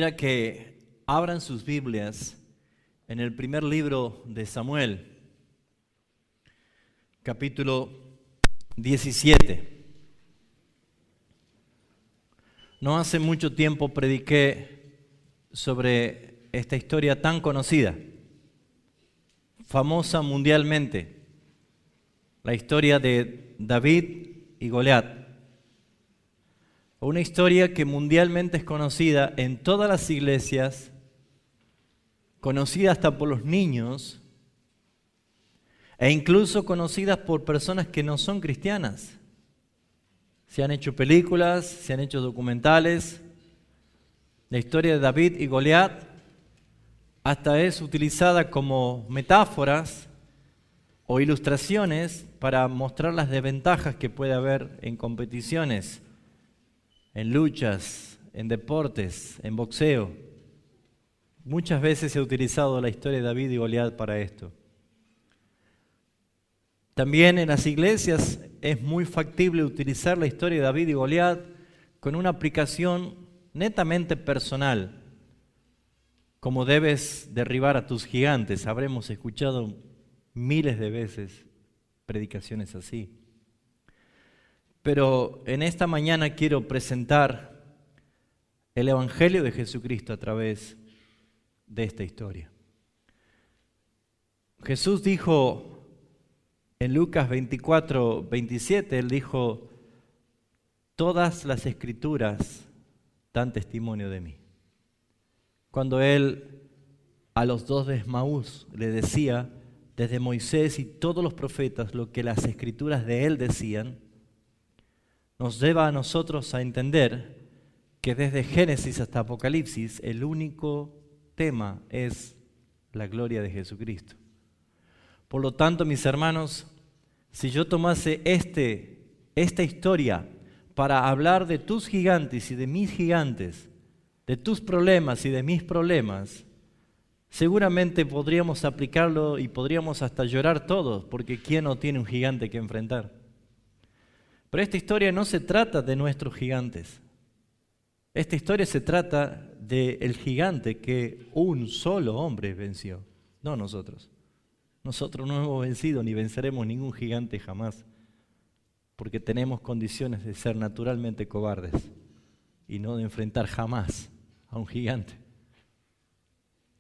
quisiera que abran sus Biblias en el primer libro de Samuel, capítulo 17. No hace mucho tiempo prediqué sobre esta historia tan conocida, famosa mundialmente, la historia de David y Goliat. Una historia que mundialmente es conocida en todas las iglesias, conocida hasta por los niños, e incluso conocidas por personas que no son cristianas. Se han hecho películas, se han hecho documentales. La historia de David y Goliat hasta es utilizada como metáforas o ilustraciones para mostrar las desventajas que puede haber en competiciones, en luchas, en deportes, en boxeo. Muchas veces se ha utilizado la historia de David y Goliat para esto. También en las iglesias es muy factible utilizar la historia de David y Goliat con una aplicación netamente personal, como debes derribar a tus gigantes. Habremos escuchado miles de veces predicaciones así. Pero en esta mañana quiero presentar el Evangelio de Jesucristo a través de esta historia. Jesús dijo en Lucas 24:27, Él dijo: todas las escrituras dan testimonio de mí. Cuando Él a los dos de Emaús le decía, desde Moisés y todos los profetas, lo que las escrituras de Él decían, nos lleva a nosotros a entender que desde Génesis hasta Apocalipsis el único tema es la gloria de Jesucristo. Por lo tanto, mis hermanos, si yo tomase esta historia para hablar de tus gigantes y de mis gigantes, de tus problemas y de mis problemas, seguramente podríamos aplicarlo y podríamos hasta llorar todos, porque ¿quién no tiene un gigante que enfrentar? Pero esta historia no se trata de nuestros gigantes. Esta historia se trata del gigante que un solo hombre venció, no nosotros. Nosotros no hemos vencido ni venceremos ningún gigante jamás, porque tenemos condiciones de ser naturalmente cobardes y no de enfrentar jamás a un gigante.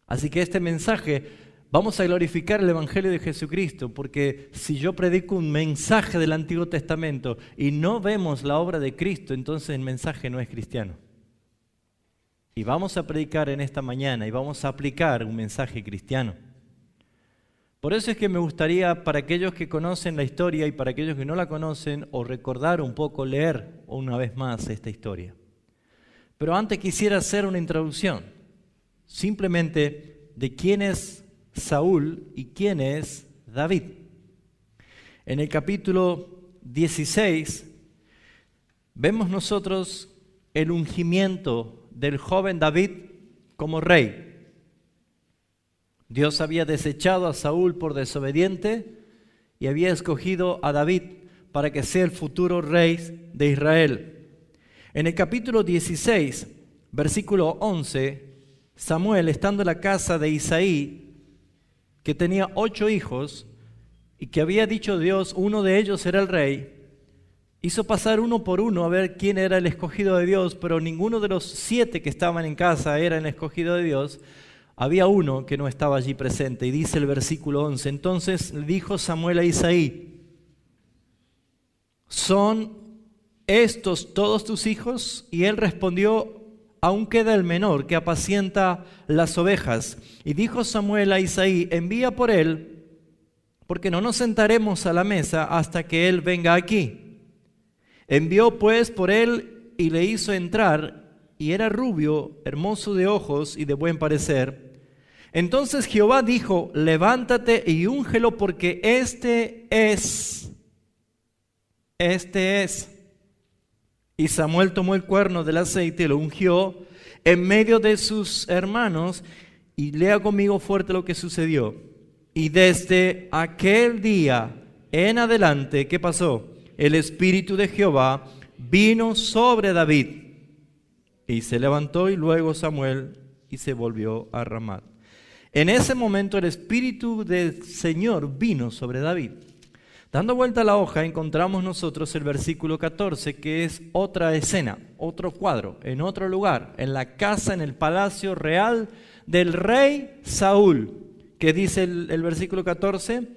Así que este mensaje, vamos a glorificar el Evangelio de Jesucristo, porque si yo predico un mensaje del Antiguo Testamento y no vemos la obra de Cristo, entonces el mensaje no es cristiano. Y vamos a predicar en esta mañana y vamos a aplicar un mensaje cristiano. Por eso es que me gustaría, para aquellos que conocen la historia y para aquellos que no la conocen, o recordar un poco, leer una vez más esta historia. Pero antes quisiera hacer una introducción, simplemente de quién es Saúl y quién es David. En el capítulo 16 vemos nosotros el ungimiento del joven David como rey. Dios había desechado a Saúl por desobediente y había escogido a David para que sea el futuro rey de Israel. En el capítulo 16, versículo 11, Samuel, estando en la casa de Isaí, que tenía 8 hijos y que había dicho Dios, uno de ellos era el rey, hizo pasar uno por uno a ver quién era el escogido de Dios, pero ninguno de los 7 que estaban en casa era el escogido de Dios. Había uno que no estaba allí presente, y dice el versículo 11, entonces le dijo Samuel a Isaí: ¿son estos todos tus hijos? Y él respondió: aún queda el menor que apacienta las ovejas. Y dijo Samuel a Isaí: envía por él, porque no nos sentaremos a la mesa hasta que él venga aquí. Envió pues por él y le hizo entrar, y era rubio, hermoso de ojos y de buen parecer. Entonces Jehová dijo: levántate y úngelo, porque este es. Y Samuel tomó el cuerno del aceite y lo ungió en medio de sus hermanos, y lea conmigo fuerte lo que sucedió. Y desde aquel día en adelante, ¿qué pasó? El Espíritu de Jehová vino sobre David. Y se levantó y luego Samuel y se volvió a Ramá. En ese momento el Espíritu del Señor vino sobre David. Dando vuelta a la hoja encontramos nosotros el versículo 14, que es otra escena, otro cuadro, en otro lugar, en la casa, en el palacio real del rey Saúl. ¿Qué dice el versículo 14?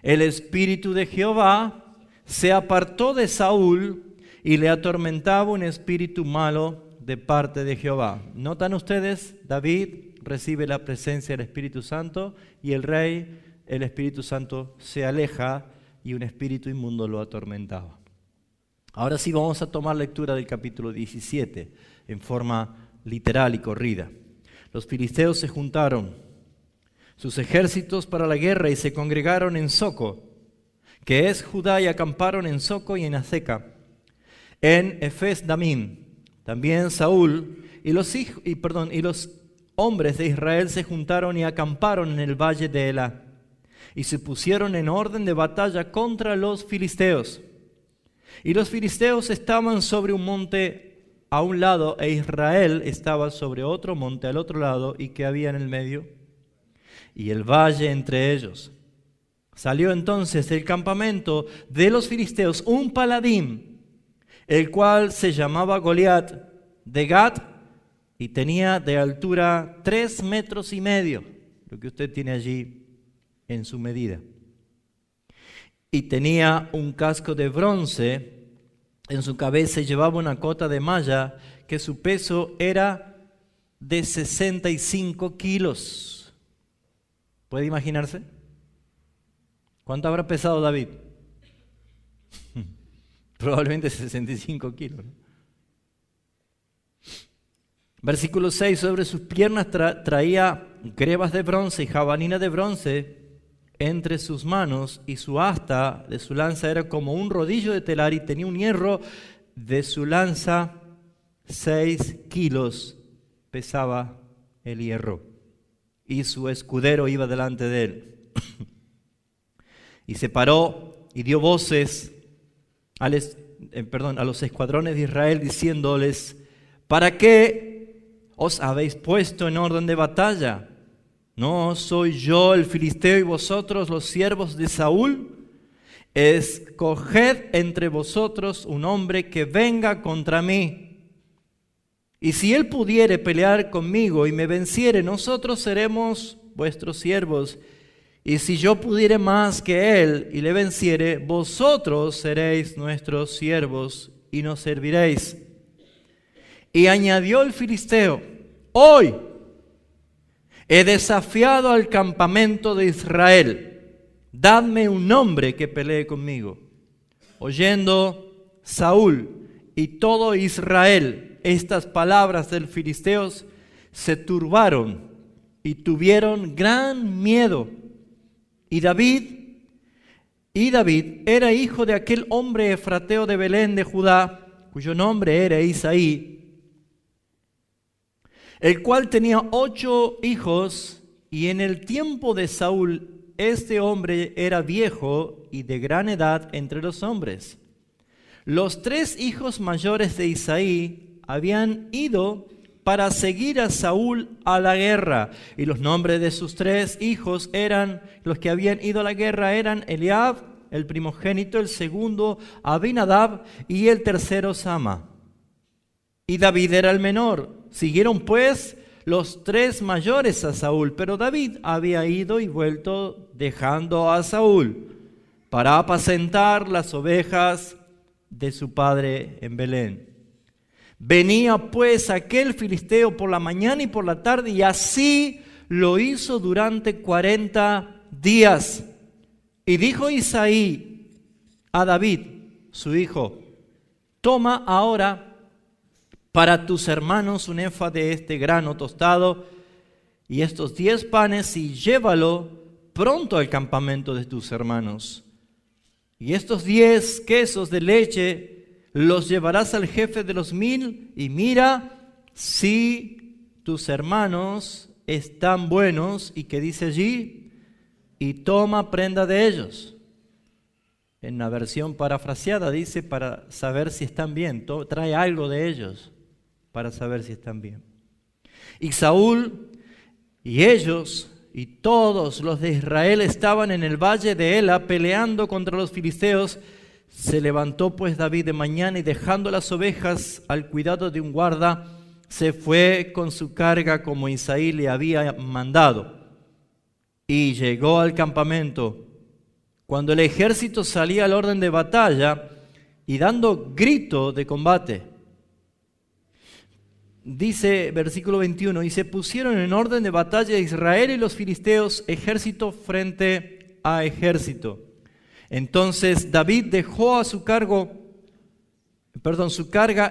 El Espíritu de Jehová se apartó de Saúl y le atormentaba un espíritu malo de parte de Jehová. ¿Notan ustedes? David recibe la presencia del Espíritu Santo y el rey, el Espíritu Santo se aleja y un espíritu inmundo lo atormentaba. Ahora sí vamos a tomar lectura del capítulo 17 en forma literal y corrida. Los filisteos se juntaron, sus ejércitos para la guerra, y se congregaron en Soco, que es Judá, y acamparon en Soco y en Azeca, en Efes Damim. También Saúl y los hombres de Israel se juntaron y acamparon en el valle de Elá, y se pusieron en orden de batalla contra los filisteos. Y los filisteos estaban sobre un monte a un lado, e Israel estaba sobre otro monte al otro lado, y que había en el medio, y el valle entre ellos. Salió entonces del campamento de los filisteos un paladín, el cual se llamaba Goliat, de Gat, y tenía de altura 3,5 metros, lo que usted tiene allí en su medida. Y tenía un casco de bronce en su cabeza, y llevaba una cota de malla, que su peso era de 65 kilos. ¿Puede imaginarse? ¿Cuánto habrá pesado David? Probablemente 65 kilos, ¿no? Versículo 6, sobre sus piernas traía grebas de bronce y jabalina de bronce entre sus manos, y su asta de su lanza era como un rodillo de telar, y tenía un hierro de su lanza, 6 kilos pesaba el hierro, y su escudero iba delante de él. Y se paró y dio voces a los escuadrones de Israel, diciéndoles: ¿para qué os habéis puesto en orden de batalla? ¿No soy yo el filisteo y vosotros los siervos de Saúl? Escoged entre vosotros un hombre que venga contra mí. Y si él pudiere pelear conmigo y me venciere, nosotros seremos vuestros siervos. Y si yo pudiere más que él y le venciere, vosotros seréis nuestros siervos y nos serviréis. Y añadió el filisteo: hoy he desafiado al campamento de Israel, dadme un hombre que pelee conmigo. Oyendo Saúl y todo Israel estas palabras del filisteo, se turbaron y tuvieron gran miedo. Y David era hijo de aquel hombre efrateo de Belén de Judá, cuyo nombre era Isaí, el cual tenía 8 hijos, y en el tiempo de Saúl este hombre era viejo y de gran edad entre los hombres. Los 3 hijos mayores de Isaí habían ido para seguir a Saúl a la guerra, y los nombres de sus 3 hijos eran, los que habían ido a la guerra eran Eliab, el primogénito, el segundo Abinadab y el tercero Sama. Y David era el menor. Siguieron pues los 3 mayores a Saúl, pero David había ido y vuelto dejando a Saúl para apacentar las ovejas de su padre en Belén. Venía pues aquel filisteo por la mañana y por la tarde, y así lo hizo durante 40 días. Y dijo Isaí a David, su hijo: toma ahora para tus hermanos un efa de este grano tostado y estos 10 panes, y llévalo pronto al campamento de tus hermanos. Y estos 10 quesos de leche los llevarás al jefe de los 1000, y mira si tus hermanos están buenos. ¿Y qué dice allí? Y toma prenda de ellos. En la versión parafraseada dice: para saber si están bien, trae algo de ellos para saber si están bien. Y Saúl y ellos y todos los de Israel estaban en el valle de Ela peleando contra los filisteos. Se levantó pues David de mañana y dejando las ovejas al cuidado de un guarda, se fue con su carga como Isaí le había mandado. Y llegó al campamento cuando el ejército salía al orden de batalla y dando grito de combate. Dice versículo 21, y se pusieron en orden de batalla Israel y los filisteos, ejército frente a ejército. Entonces David dejó su carga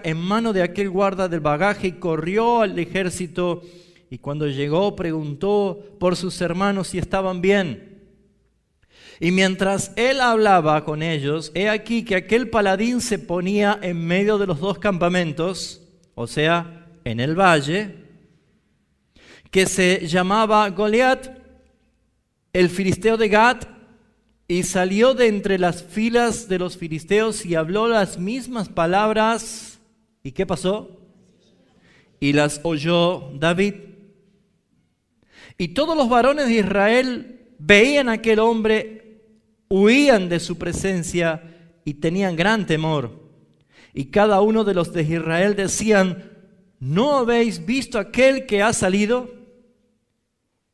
en mano de aquel guarda del bagaje y corrió al ejército, y cuando llegó preguntó por sus hermanos si estaban bien. Y mientras él hablaba con ellos, he aquí que aquel paladín se ponía en medio de los dos campamentos, o sea, en el valle, que se llamaba Goliat, el filisteo de Gat, y salió de entre las filas de los filisteos y habló las mismas palabras. ¿Y qué pasó? Y las oyó David. Y todos los varones de Israel veían a aquel hombre, huían de su presencia y tenían gran temor. Y cada uno de los de Israel decían: ¿no habéis visto aquel que ha salido?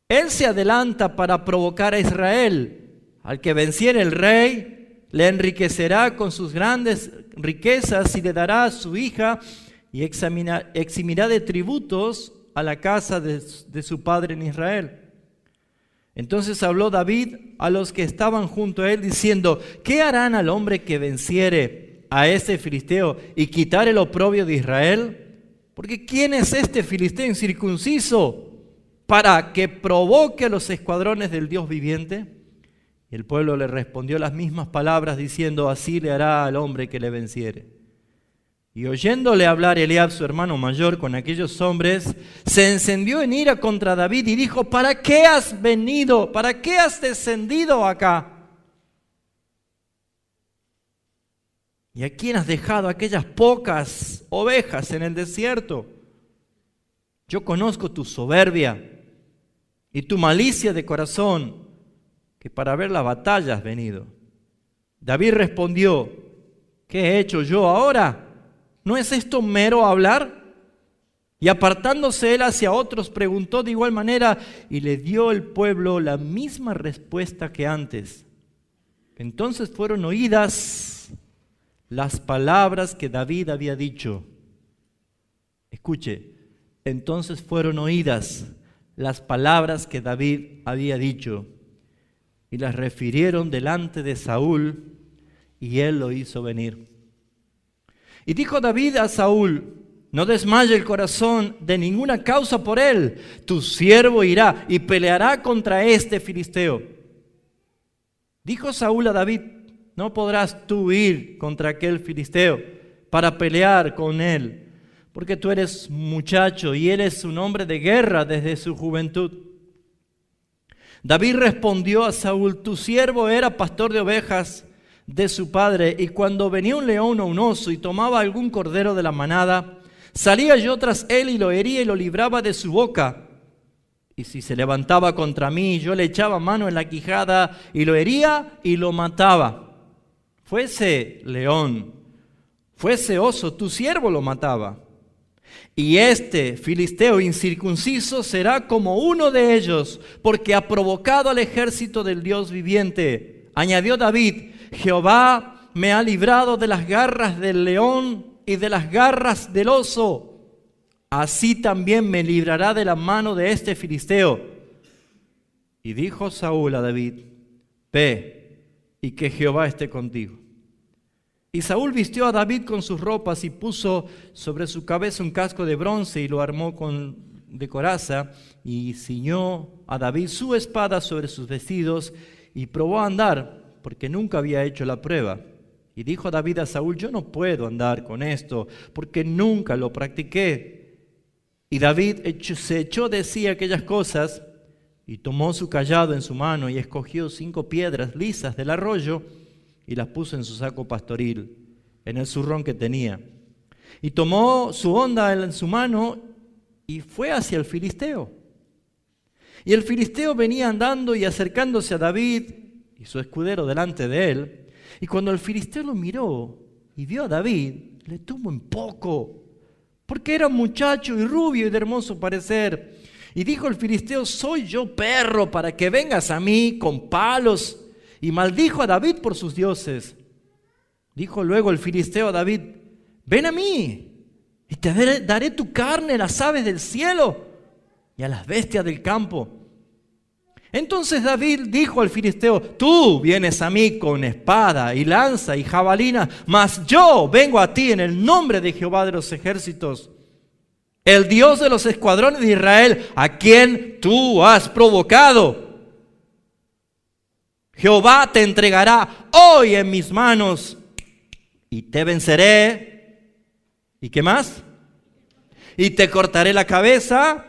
Él se adelanta para provocar a Israel. Al que venciere el rey, le enriquecerá con sus grandes riquezas y le dará a su hija y eximirá de tributos a la casa de su padre en Israel. Entonces habló David a los que estaban junto a él diciendo: ¿qué harán al hombre que venciere a este filisteo y quitare el oprobio de Israel? Porque ¿quién es este filisteo incircunciso para que provoque a los escuadrones del Dios viviente? Y el pueblo le respondió las mismas palabras diciendo: así le hará al hombre que le venciere. Y oyéndole hablar Eliab, su hermano mayor, con aquellos hombres, se encendió en ira contra David y dijo: ¿para qué has venido? ¿Para qué has descendido acá? ¿Y a quién has dejado aquellas pocas ovejas en el desierto? Yo conozco tu soberbia y tu malicia de corazón, que para ver la batalla has venido. David respondió: ¿qué he hecho yo ahora? ¿No es esto mero hablar? Y apartándose él hacia otros, preguntó de igual manera, y le dio el pueblo la misma respuesta que antes. Entonces fueron oídas las palabras que David había dicho. Escuche, entonces fueron oídas las palabras que David había dicho, y las refirieron delante de Saúl, y él lo hizo venir. Y dijo David a Saúl: no desmaye el corazón de ninguna causa por él, tu siervo irá y peleará contra este filisteo. Dijo Saúl a David: no podrás tú ir contra aquel filisteo para pelear con él, porque tú eres muchacho y él es un hombre de guerra desde su juventud. David respondió a Saúl: tu siervo era pastor de ovejas de su padre, y cuando venía un león o un oso y tomaba algún cordero de la manada, salía yo tras él y lo hería y lo libraba de su boca. Y si se levantaba contra mí, yo le echaba mano en la quijada y lo hería y lo mataba. Fuese león, fuese oso, tu siervo lo mataba. Y este filisteo incircunciso será como uno de ellos, porque ha provocado al ejército del Dios viviente. Añadió David: Jehová me ha librado de las garras del león y de las garras del oso. Así también me librará de la mano de este filisteo. Y dijo Saúl a David: ve, y que Jehová esté contigo. Y Saúl vistió a David con sus ropas y puso sobre su cabeza un casco de bronce y lo armó de coraza, y ciñó a David su espada sobre sus vestidos y probó a andar, porque nunca había hecho la prueba. Y dijo David a Saúl: yo no puedo andar con esto, porque nunca lo practiqué. Y David se echó de sí aquellas cosas, y tomó su cayado en su mano, y escogió 5 piedras lisas del arroyo, y las puso en su saco pastoril, en el zurrón que tenía. Y tomó su honda en su mano y fue hacia el filisteo. Y el filisteo venía andando y acercándose a David y su escudero delante de él. Y cuando el filisteo lo miró y vio a David, le tuvo en poco, porque era un muchacho y rubio y de hermoso parecer. Y dijo el filisteo: soy yo perro para que vengas a mí con palos. Y maldijo a David por sus dioses. Dijo luego el filisteo a David: ven a mí y te daré tu carne a las aves del cielo y a las bestias del campo. Entonces David dijo al filisteo: tú vienes a mí con espada y lanza y jabalina, mas yo vengo a ti en el nombre de Jehová de los ejércitos, el Dios de los escuadrones de Israel, a quien tú has provocado. Jehová te entregará hoy en mis manos y te venceré. ¿Y qué más? Y te cortaré la cabeza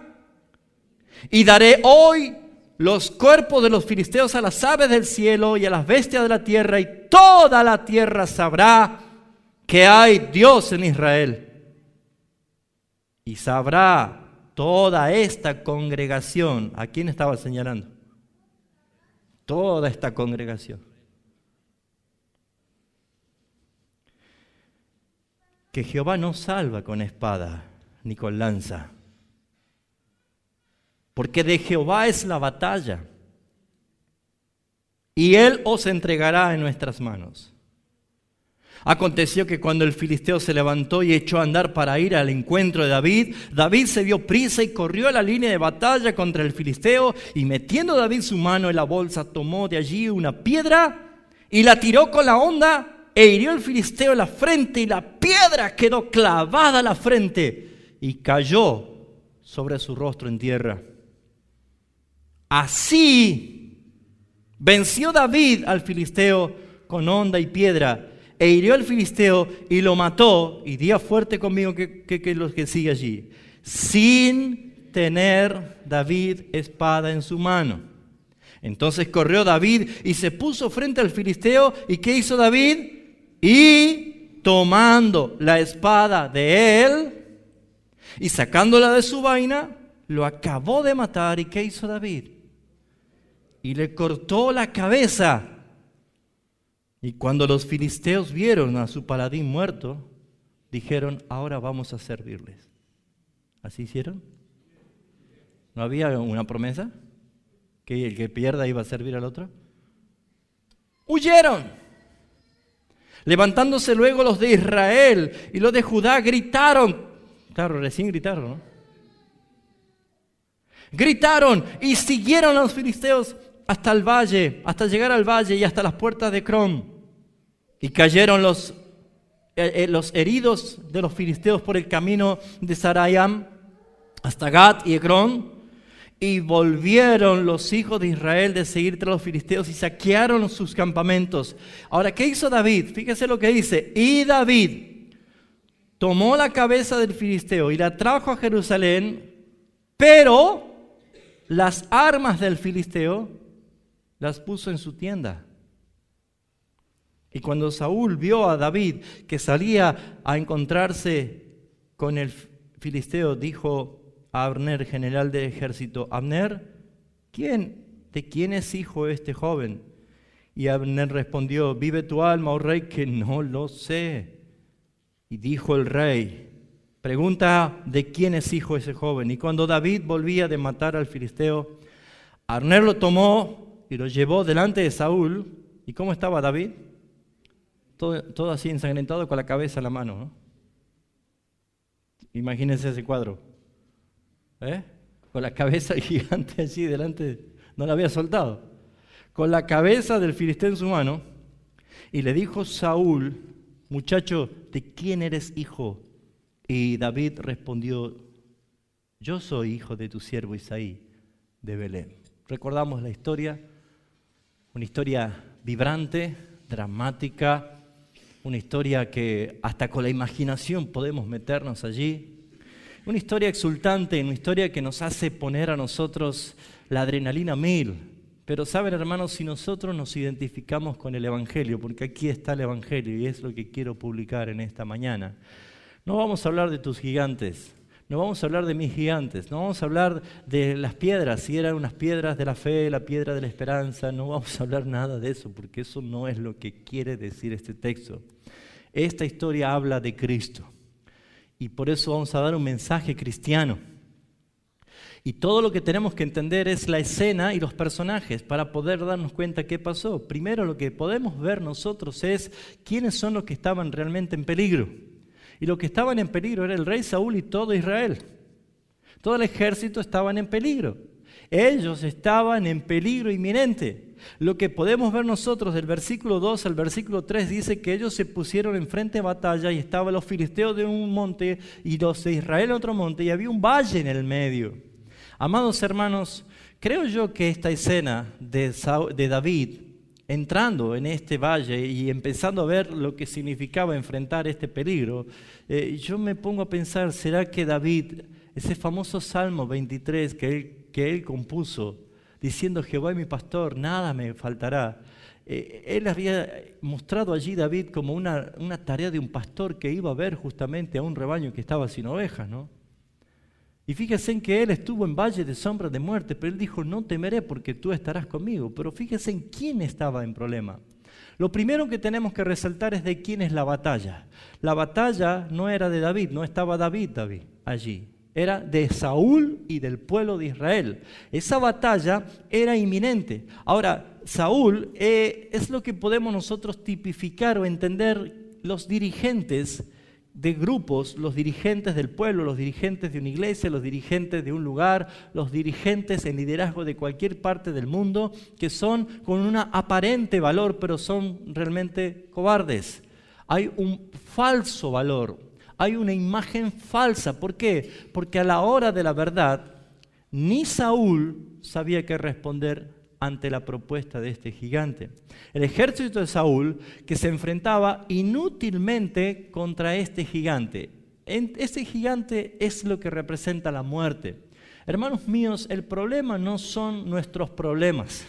y daré hoy los cuerpos de los filisteos a las aves del cielo y a las bestias de la tierra, y toda la tierra sabrá que hay Dios en Israel. Y sabrá toda esta congregación. ¿A quién estaba señalando? Toda esta congregación. Que Jehová no salva con espada ni con lanza, porque de Jehová es la batalla, y Él os entregará en nuestras manos. Aconteció que cuando el filisteo se levantó y echó a andar para ir al encuentro de David, David se dio prisa y corrió a la línea de batalla contra el filisteo, y metiendo David su mano en la bolsa, tomó de allí una piedra y la tiró con la honda, e hirió al filisteo en la frente, y la piedra quedó clavada a la frente y cayó sobre su rostro en tierra. Así venció David al filisteo con honda y piedra, e hirió al filisteo y lo mató. Y diga fuerte conmigo que lo que sigue allí: sin tener David espada en su mano. Entonces corrió David y se puso frente al filisteo. ¿Y qué hizo David? Y tomando la espada de él y sacándola de su vaina, lo acabó de matar. ¿Y qué hizo David? Y le cortó la cabeza. Y cuando los filisteos vieron a su paladín muerto, dijeron: ahora vamos a servirles. ¿Así hicieron? ¿No había una promesa? ¿Que el que pierda iba a servir al otro? ¡Huyeron! Levantándose luego los de Israel y los de Judá gritaron. Claro, recién gritaron, ¿no? Gritaron y siguieron a los filisteos hasta el valle, hasta llegar al valle y hasta las puertas de Ecrón. Y cayeron los heridos de los filisteos por el camino de Sarayam hasta Gat y Ecrón. Y volvieron los hijos de Israel de seguir tras los filisteos y saquearon sus campamentos. Ahora, ¿qué hizo David? Fíjese lo que dice. Y David tomó la cabeza del filisteo y la trajo a Jerusalén, pero las armas del filisteo las puso en su tienda. Y cuando Saúl vio a David que salía a encontrarse con el filisteo, dijo a Abner, general de ejército: Abner, ¿de quién es hijo este joven? Y Abner respondió: vive tu alma, oh rey, que no lo sé. Y dijo el rey: pregunta de quién es hijo ese joven. Y cuando David volvía de matar al filisteo, Abner lo tomó y lo llevó delante de Saúl. ¿Y cómo estaba David? Todo así ensangrentado, con la cabeza en la mano, ¿no? Imagínense ese cuadro. Con la cabeza gigante allí delante, no la había soltado. Con la cabeza del filisteo en su mano. Y le dijo Saúl: muchacho, ¿de quién eres hijo? Y David respondió: yo soy hijo de tu siervo Isaí de Belén. Recordamos la historia, una historia vibrante, dramática, una historia que hasta con la imaginación podemos meternos allí. Una historia exultante, una historia que nos hace poner a nosotros la adrenalina 1000. Pero saben, hermanos, si nosotros nos identificamos con el Evangelio, porque aquí está el Evangelio y es lo que quiero publicar en esta mañana, No vamos a hablar de tus gigantes, no vamos a hablar de mis gigantes, no vamos a hablar de las piedras, si eran unas piedras de la fe, la piedra de la esperanza, no vamos a hablar nada de eso, porque eso no es lo que quiere decir este texto. Esta historia habla de Cristo y por eso vamos a dar un mensaje cristiano. Y todo lo que tenemos que entender es la escena y los personajes para poder darnos cuenta qué pasó. Primero, lo que podemos ver nosotros es quiénes son los que estaban realmente en peligro. Y los que estaban en peligro era el rey Saúl y todo Israel. Todo el ejército estaban en peligro. Ellos estaban en peligro inminente. Lo que podemos ver nosotros del versículo 2 al versículo 3 dice que ellos se pusieron enfrente de batalla y estaban los filisteos de un monte y los de Israel en otro monte y había un valle en el medio. Amados hermanos, creo yo que esta escena de David entrando en este valle y empezando a ver lo que significaba enfrentar este peligro, yo me pongo a pensar, ¿será que David, ese famoso Salmo 23 que él compuso, diciendo Jehová es mi pastor, nada me faltará? Él había mostrado allí David como una tarea de un pastor que iba a ver justamente a un rebaño que estaba sin ovejas, ¿no? Y fíjense en que él estuvo en valle de sombra de muerte, pero él dijo, no temeré porque tú estarás conmigo. Pero fíjense en quién estaba en problema. Lo primero que tenemos que resaltar es de quién es la batalla. La batalla no era de David, no estaba David allí. Era de Saúl y del pueblo de Israel. Esa batalla era inminente. Ahora, Saúl es lo que podemos nosotros tipificar o entender los dirigentes de grupos, los dirigentes del pueblo, los dirigentes de una iglesia, los dirigentes de un lugar, los dirigentes en liderazgo de cualquier parte del mundo, que son con un aparente valor, pero son realmente cobardes. Hay un falso valor, hay una imagen falsa. ¿Por qué? Porque a la hora de la verdad, ni Saúl sabía qué responder ante la propuesta de este gigante. El ejército de Saúl que se enfrentaba inútilmente contra este gigante. Este gigante es lo que representa la muerte. Hermanos míos, el problema no son nuestros problemas.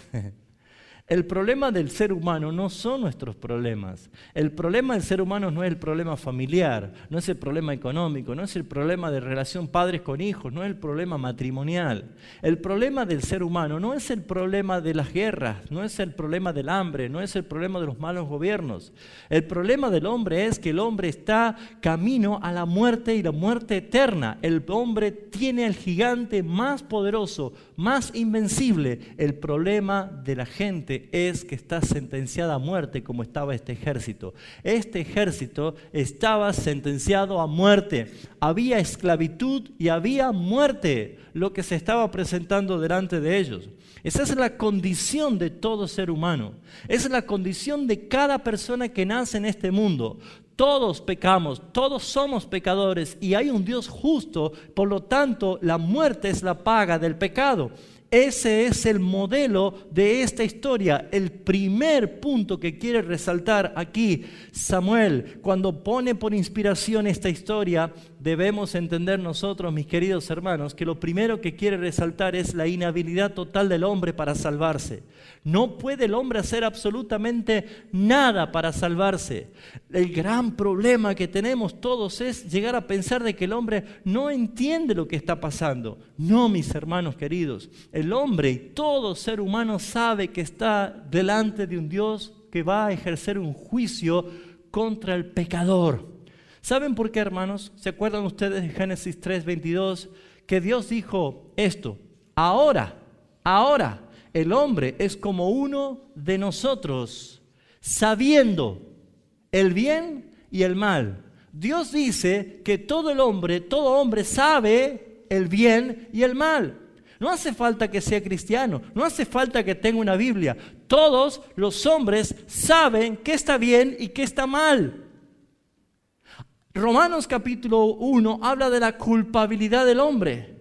El problema del ser humano no son nuestros problemas. El problema del ser humano no es el problema familiar, no es el problema económico, no es el problema de relación padres con hijos, no es el problema matrimonial. El problema del ser humano no es el problema de las guerras, no es el problema del hambre, no es el problema de los malos gobiernos. El problema del hombre es que el hombre está camino a la muerte y la muerte eterna. El hombre tiene al gigante más poderoso, más invencible. El problema de la gente es que está sentenciada a muerte como estaba este ejército. Este ejército estaba sentenciado a muerte. Había esclavitud y había muerte, lo que se estaba presentando delante de ellos. Esa es la condición de todo ser humano. Esa es la condición de cada persona que nace en este mundo. Todos pecamos, todos somos pecadores y hay un Dios justo, por lo tanto la muerte es la paga del pecado. Ese es el modelo de esta historia, el primer punto que quiere resaltar aquí Samuel. Cuando pone por inspiración esta historia, debemos entender nosotros, mis queridos hermanos, que lo primero que quiere resaltar es la inhabilidad total del hombre para salvarse. No puede el hombre hacer absolutamente nada para salvarse. El gran problema que tenemos todos es llegar a pensar de que el hombre no entiende lo que está pasando. No, mis hermanos queridos, el hombre y todo ser humano sabe que está delante de un Dios que va a ejercer un juicio contra el pecador. ¿Saben por qué, hermanos? ¿Se acuerdan ustedes de Génesis 3:22? Que Dios dijo esto: ahora, el hombre es como uno de nosotros, sabiendo el bien y el mal. Dios dice que todo hombre sabe el bien y el mal. No hace falta que sea cristiano, no hace falta que tenga una Biblia. Todos los hombres saben qué está bien y qué está mal. Romanos capítulo 1 habla de la culpabilidad del hombre.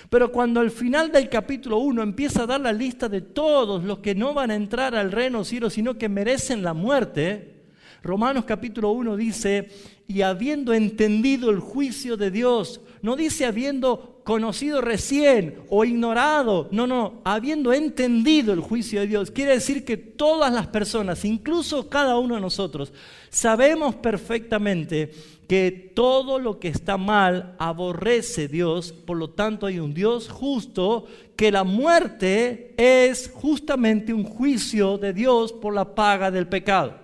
Pero cuando al final del capítulo 1 empieza a dar la lista de todos los que no van a entrar al reino de los cielos, sino que merecen la muerte, Romanos capítulo 1 dice, y habiendo entendido el juicio de Dios, no dice habiendo conocido recién o ignorado. No, habiendo entendido el juicio de Dios. Quiere decir que todas las personas, incluso cada uno de nosotros, sabemos perfectamente que todo lo que está mal aborrece Dios. Por lo tanto, hay un Dios justo, que la muerte es justamente un juicio de Dios por la paga del pecado.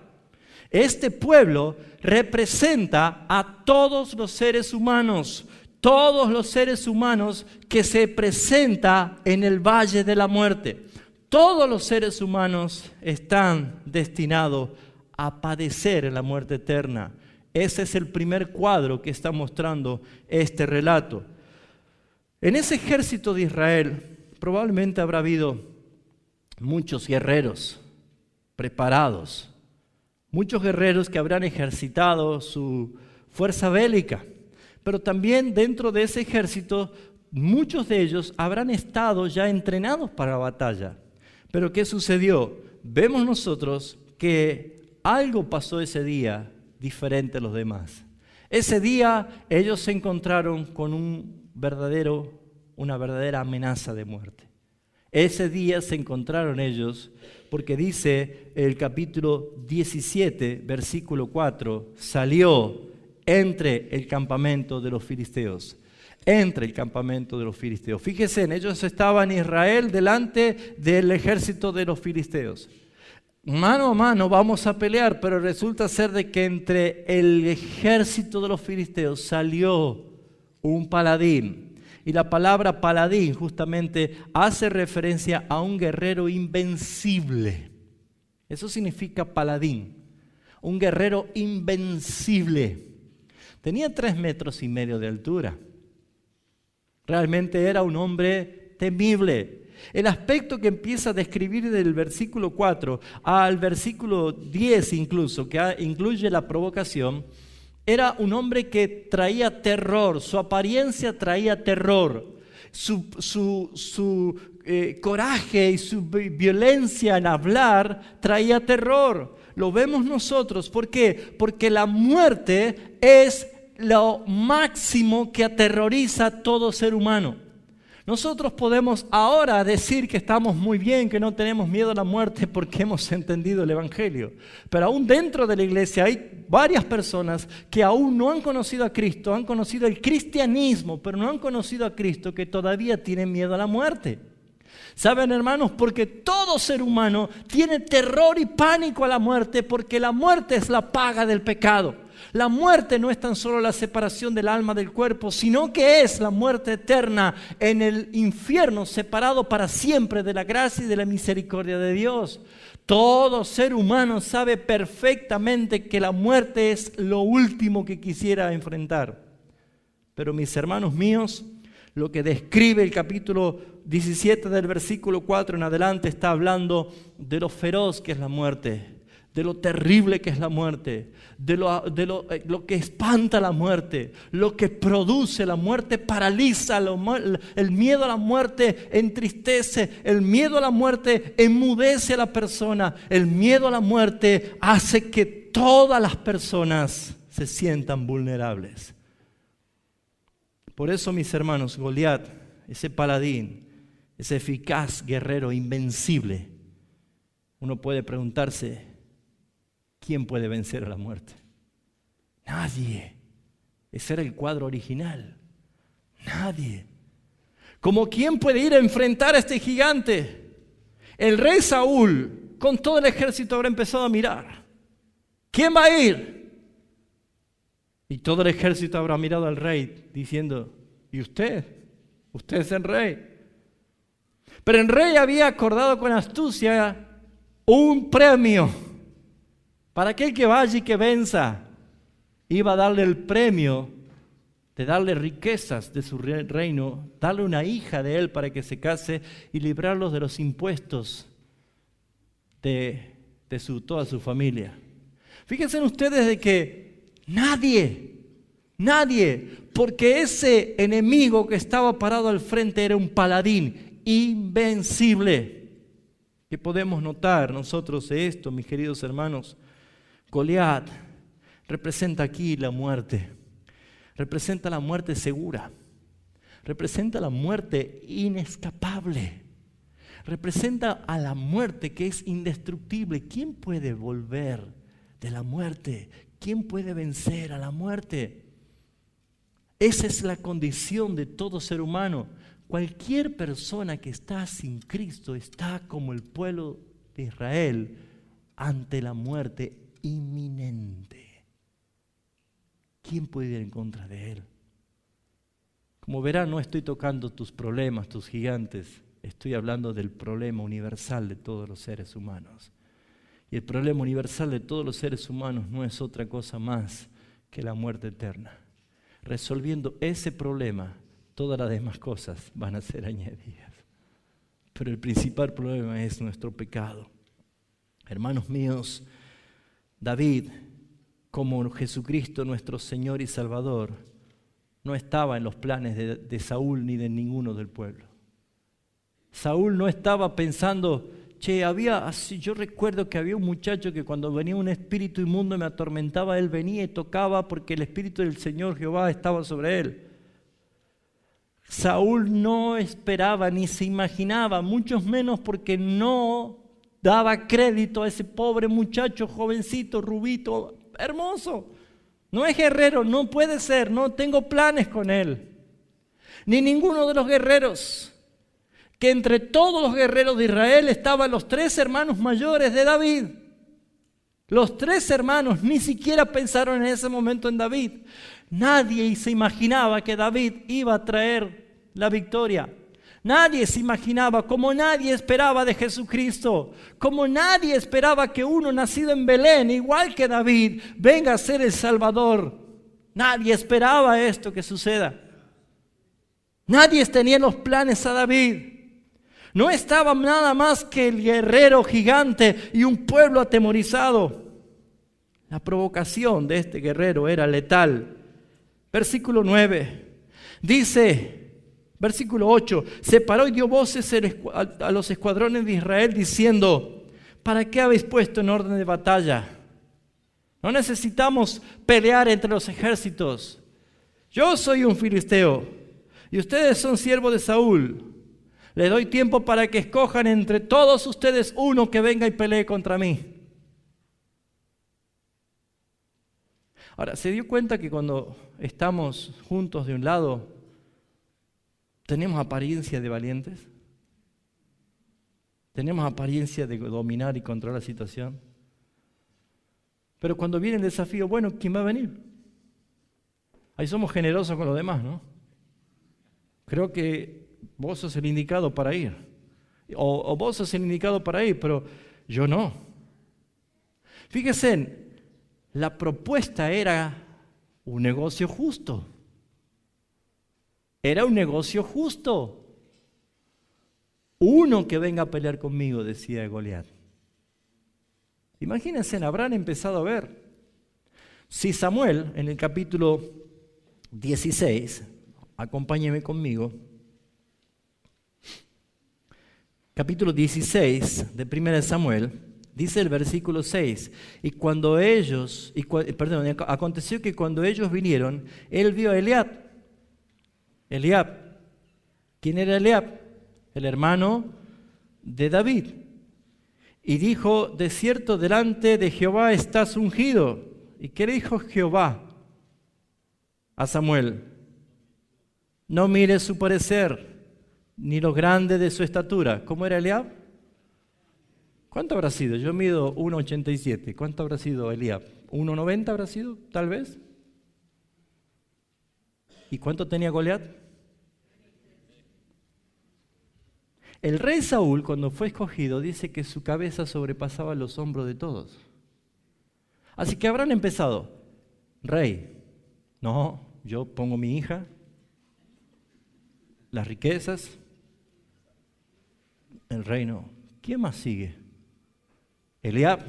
Este pueblo representa a todos los seres humanos. Todos los seres humanos que se presentan en el valle de la muerte. Todos los seres humanos están destinados a padecer en la muerte eterna. Ese es el primer cuadro que está mostrando este relato. En ese ejército de Israel probablemente habrá habido muchos guerreros preparados. Muchos guerreros que habrán ejercitado su fuerza bélica. Pero también dentro de ese ejército, muchos de ellos habrán estado ya entrenados para la batalla. Pero ¿qué sucedió? Vemos nosotros que algo pasó ese día diferente a los demás. Ese día ellos se encontraron con una verdadera amenaza de muerte. Ese día se encontraron ellos, porque dice el capítulo 17, versículo 4, salió entre el campamento de los filisteos. Entre el campamento de los filisteos. Fíjense, ellos estaban en Israel delante del ejército de los filisteos. Mano a mano vamos a pelear, pero resulta ser de que entre el ejército de los filisteos salió un paladín. Y la palabra paladín justamente hace referencia a un guerrero invencible. Eso significa paladín, un guerrero invencible. Tenía 3,5 metros de altura. Realmente era un hombre temible. El aspecto que empieza a describir del versículo 4 al versículo 10 incluso, que incluye la provocación, era un hombre que traía terror, su apariencia traía terror, su coraje y su violencia en hablar traía terror. Lo vemos nosotros, ¿por qué? Porque la muerte es lo máximo que aterroriza a todo ser humano. Nosotros podemos ahora decir que estamos muy bien, que no tenemos miedo a la muerte porque hemos entendido el Evangelio. Pero aún dentro de la iglesia hay varias personas que aún no han conocido a Cristo, han conocido el cristianismo, pero no han conocido a Cristo, que todavía tienen miedo a la muerte. ¿Saben, hermanos? Porque todo ser humano tiene terror y pánico a la muerte, porque la muerte es la paga del pecado. La muerte no es tan solo la separación del alma del cuerpo, sino que es la muerte eterna en el infierno, separado para siempre de la gracia y de la misericordia de Dios. Todo ser humano sabe perfectamente que la muerte es lo último que quisiera enfrentar. Pero mis hermanos míos, lo que describe el capítulo 17 del versículo 4 en adelante está hablando de lo feroz que es la muerte, de lo terrible que es la muerte, de lo que espanta la muerte, lo que produce la muerte, paraliza, el miedo a la muerte entristece, el miedo a la muerte enmudece a la persona, el miedo a la muerte hace que todas las personas se sientan vulnerables. Por eso, mis hermanos, Goliat, ese paladín, ese eficaz guerrero invencible, uno puede preguntarse, ¿quién puede vencer a la muerte? Nadie. Ese era el cuadro original. Nadie. ¿Cómo quién puede ir a enfrentar a este gigante? El rey Saúl, con todo el ejército, habrá empezado a mirar. ¿Quién va a ir? Y todo el ejército habrá mirado al rey diciendo, ¿y usted? Usted es el rey. Pero el rey había acordado con astucia un premio. Para aquel que vaya y que venza, iba a darle el premio de darle riquezas de su reino, darle una hija de él para que se case y librarlos de los impuestos de toda su familia. Fíjense ustedes de que nadie, porque ese enemigo que estaba parado al frente era un paladín invencible. ¿Qué podemos notar nosotros de esto, mis queridos hermanos? Goliat representa aquí la muerte, representa la muerte segura, representa la muerte inescapable. Representa a la muerte que es indestructible. ¿Quién puede volver de la muerte? ¿Quién puede vencer a la muerte? Esa es la condición de todo ser humano. Cualquier persona que está sin Cristo está como el pueblo de Israel ante la muerte inminente. ¿Quién puede ir en contra de él? Como verán, no estoy tocando tus problemas, tus gigantes. Estoy hablando del problema universal de todos los seres humanos. Y el problema universal de todos los seres humanos no es otra cosa más que la muerte eterna. Resolviendo ese problema, todas las demás cosas van a ser añadidas. Pero el principal problema es nuestro pecado. Hermanos míos, David, como Jesucristo nuestro Señor y Salvador, no estaba en los planes de Saúl ni de ninguno del pueblo. Saúl no estaba pensando, yo recuerdo que había un muchacho que cuando venía un espíritu inmundo me atormentaba, él venía y tocaba porque el espíritu del Señor Jehová estaba sobre él. Saúl no esperaba ni se imaginaba, mucho menos porque no daba crédito a ese pobre muchacho, jovencito, rubito, hermoso. No es guerrero, no puede ser, no tengo planes con él. Ni ninguno de los guerreros. Que entre todos los guerreros de Israel estaban los 3 hermanos mayores de David. Los 3 hermanos ni siquiera pensaron en ese momento en David. Nadie se imaginaba que David iba a traer la victoria. Nadie se imaginaba, como nadie esperaba de Jesucristo, como nadie esperaba que uno nacido en Belén, igual que David, venga a ser el Salvador. Nadie esperaba esto que suceda. Nadie tenía los planes a David. No estaba nada más que el guerrero gigante y un pueblo atemorizado. La provocación de este guerrero era letal. Versículo 9. Dice, versículo 8, se paró y dio voces a los escuadrones de Israel diciendo, ¿para qué habéis puesto en orden de batalla? No necesitamos pelear entre los ejércitos. Yo soy un filisteo y ustedes son siervos de Saúl. Le doy tiempo para que escojan entre todos ustedes uno que venga y pelee contra mí. Ahora, ¿se dio cuenta que cuando estamos juntos de un lado, tenemos apariencia de valientes? ¿Tenemos apariencia de dominar y controlar la situación? Pero cuando viene el desafío, bueno, ¿quién va a venir? Ahí somos generosos con los demás, ¿no? Creo que vos sos el indicado para ir. O vos sos el indicado para ir, pero yo no. Fíjense, la propuesta era un negocio justo. Era un negocio justo. Uno que venga a pelear conmigo, decía Goliat. Imagínense, habrán empezado a ver. Si Samuel, en el capítulo 16, acompáñeme conmigo, capítulo 16 de 1 Samuel, dice el versículo 6, aconteció que cuando ellos vinieron, él vio a Eliab. ¿Quién era Eliab? El hermano de David. Y dijo, de cierto delante de Jehová estás ungido. ¿Y qué le dijo Jehová a Samuel? No mires su parecer, ni lo grande de su estatura. ¿Cómo era Eliab? ¿Cuánto habrá sido? Yo mido 1,87. ¿Cuánto habrá sido Eliab? ¿1,90 habrá sido, tal vez? ¿Y cuánto tenía Goliat? El rey Saúl, cuando fue escogido, dice que su cabeza sobrepasaba los hombros de todos. Así que habrán empezado, rey, no, yo pongo mi hija, las riquezas, el reino. ¿Quién más sigue? Eliab.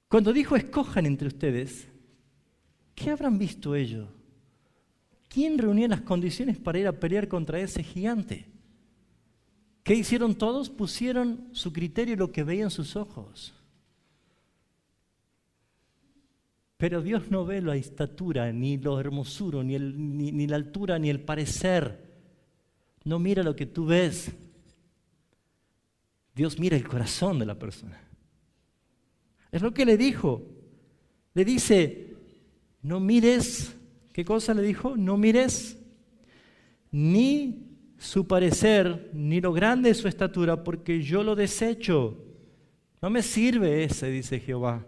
Cuando dijo escojan entre ustedes, ¿qué habrán visto ellos? ¿Quién reunía las condiciones para ir a pelear contra ese gigante? ¿Qué hicieron todos? Pusieron su criterio en lo que veían sus ojos. Pero Dios no ve la estatura, ni lo hermosuro, ni la altura, ni el parecer. No mira lo que tú ves. Dios mira el corazón de la persona. Es lo que le dijo. Le dice, no mires, ¿qué cosa le dijo? No mires ni su parecer, ni lo grande de su estatura, porque yo lo desecho. No me sirve ese, dice Jehová.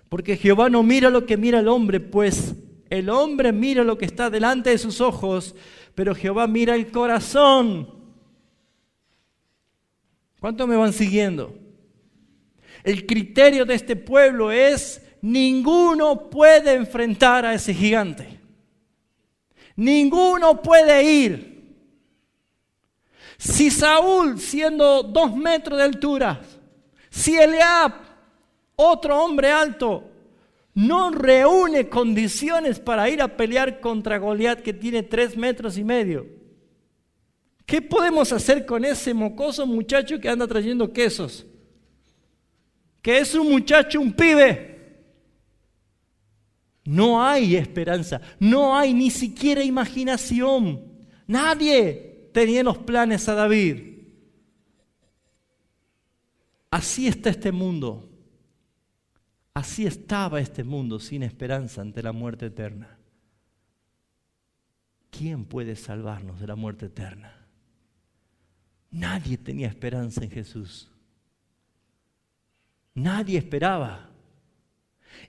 Porque Jehová no mira lo que mira el hombre, pues el hombre mira lo que está delante de sus ojos, pero Jehová mira el corazón. ¿Cuántos me van siguiendo? El criterio de este pueblo es: ninguno puede enfrentar a ese gigante. Ninguno puede ir. Si Saúl, siendo 2 metros de altura, si Eliab, otro hombre alto, no reúne condiciones para ir a pelear contra Goliat, que tiene 3,5 metros, ¿qué podemos hacer con ese mocoso muchacho que anda trayendo quesos? Que es un muchacho, un pibe. No hay esperanza, no hay ni siquiera imaginación. Nadie tenía los planes a David. Así está este mundo. Así estaba este mundo sin esperanza ante la muerte eterna. ¿Quién puede salvarnos de la muerte eterna? Nadie tenía esperanza en Jesús. Nadie esperaba.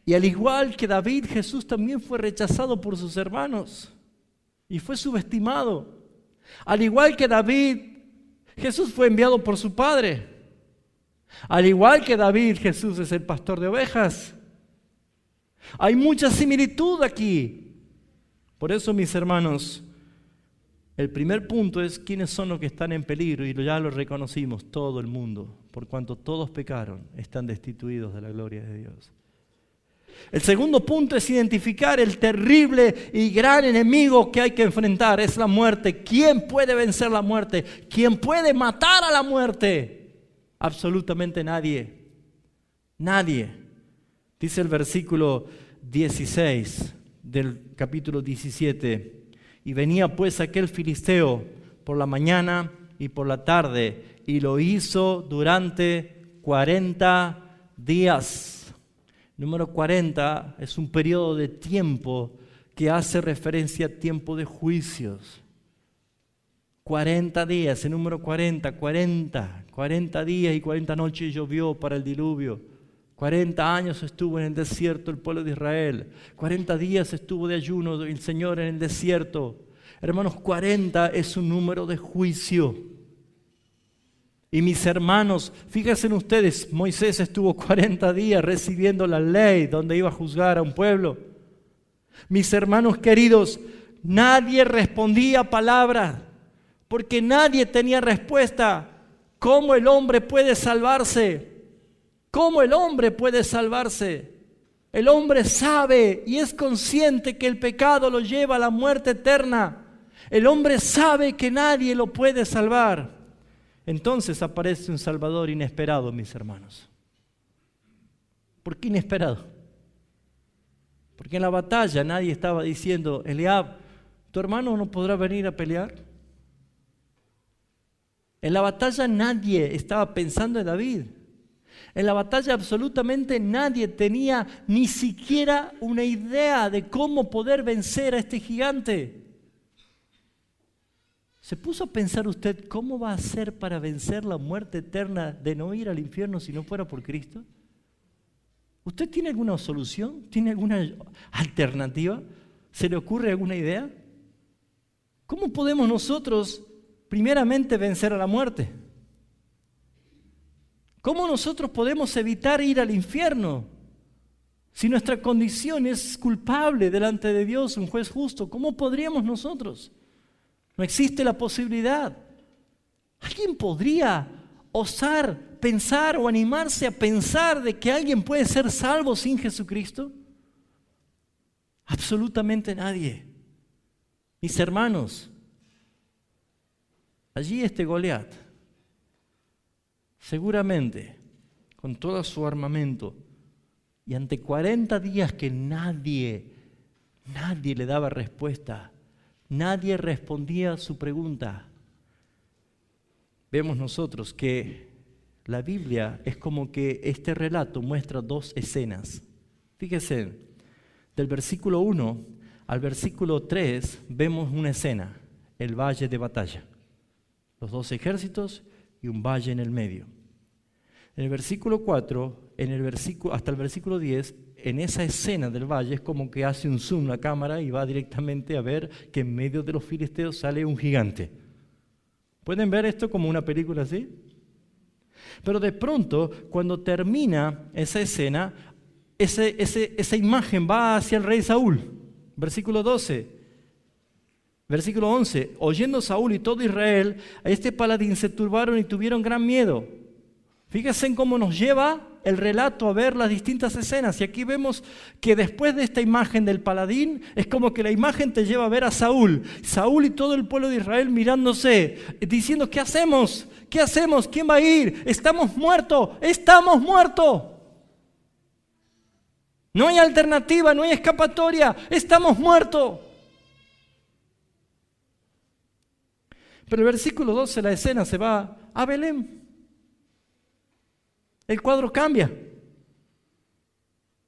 Y al igual que David, Jesús también fue rechazado por sus hermanos y fue subestimado. Al igual que David, Jesús fue enviado por su padre. Al igual que David, Jesús es el pastor de ovejas. Hay mucha similitud aquí. Por eso, mis hermanos, el primer punto es quiénes son los que están en peligro, y ya lo reconocimos, todo el mundo. Por cuanto todos pecaron, están destituidos de la gloria de Dios. El segundo punto es identificar el terrible y gran enemigo que hay que enfrentar, es la muerte. ¿Quién puede vencer la muerte? ¿Quién puede matar a la muerte? Absolutamente nadie. Nadie. Dice el versículo 16 del capítulo 17. Y venía pues aquel filisteo por la mañana y por la tarde, y lo hizo durante 40 días. Número 40 es un periodo de tiempo que hace referencia a tiempo de juicios. 40 días, el número 40 días y 40 noches llovió para el diluvio. 40 años estuvo en el desierto el pueblo de Israel. 40 días estuvo de ayuno el Señor en el desierto. Hermanos, 40 es un número de juicio. Y mis hermanos, fíjense ustedes, Moisés estuvo 40 días recibiendo la ley donde iba a juzgar a un pueblo. Mis hermanos queridos, nadie respondía palabra, porque nadie tenía respuesta. ¿Cómo el hombre puede salvarse? ¿Cómo el hombre puede salvarse? El hombre sabe y es consciente que el pecado lo lleva a la muerte eterna. El hombre sabe que nadie lo puede salvar. Entonces aparece un Salvador inesperado, mis hermanos. ¿Por qué inesperado? Porque en la batalla nadie estaba diciendo: Eliab, ¿tu hermano no podrá venir a pelear? En la batalla nadie estaba pensando en David. En la batalla absolutamente nadie tenía ni siquiera una idea de cómo poder vencer a este gigante. ¿Se puso a pensar usted cómo va a hacer para vencer la muerte eterna de no ir al infierno si no fuera por Cristo? ¿Usted tiene alguna solución? ¿Tiene alguna alternativa? ¿Se le ocurre alguna idea? ¿Cómo podemos nosotros primeramente vencer a la muerte? ¿Cómo nosotros podemos evitar ir al infierno? Si nuestra condición es culpable delante de Dios, un juez justo, ¿cómo podríamos nosotros? No existe la posibilidad. ¿Alguien podría osar pensar o animarse a pensar de que alguien puede ser salvo sin Jesucristo? Absolutamente nadie. Mis hermanos, allí este Goliat, seguramente con todo su armamento, Y ante 40 días que nadie le daba respuesta, nadie respondía a su pregunta, vemos nosotros que la Biblia es como que este relato muestra dos escenas. Fíjense, del versículo 1 al versículo 3 vemos una escena, el valle de batalla. Los dos ejércitos y un valle en el medio. En el versículo 4, hasta el versículo 10, en esa escena del valle es como que hace un zoom la cámara y va directamente a ver que en medio de los filisteos sale un gigante. ¿Pueden ver esto como una película así? Pero de pronto, cuando termina esa escena, esa imagen va hacia el rey Saúl. Versículo 12. Versículo 11. Oyendo Saúl y todo Israel, a este paladín se turbaron y tuvieron gran miedo. Fíjense en cómo nos lleva el relato a ver las distintas escenas. Y aquí vemos que después de esta imagen del paladín, es como que la imagen te lleva a ver a Saúl. Saúl y todo el pueblo de Israel mirándose, diciendo, ¿qué hacemos? ¿Qué hacemos? ¿Quién va a ir? ¡Estamos muertos! ¡Estamos muertos! No hay alternativa, no hay escapatoria. ¡Estamos muertos! Pero el versículo 12, la escena se va a Belén. El cuadro cambia.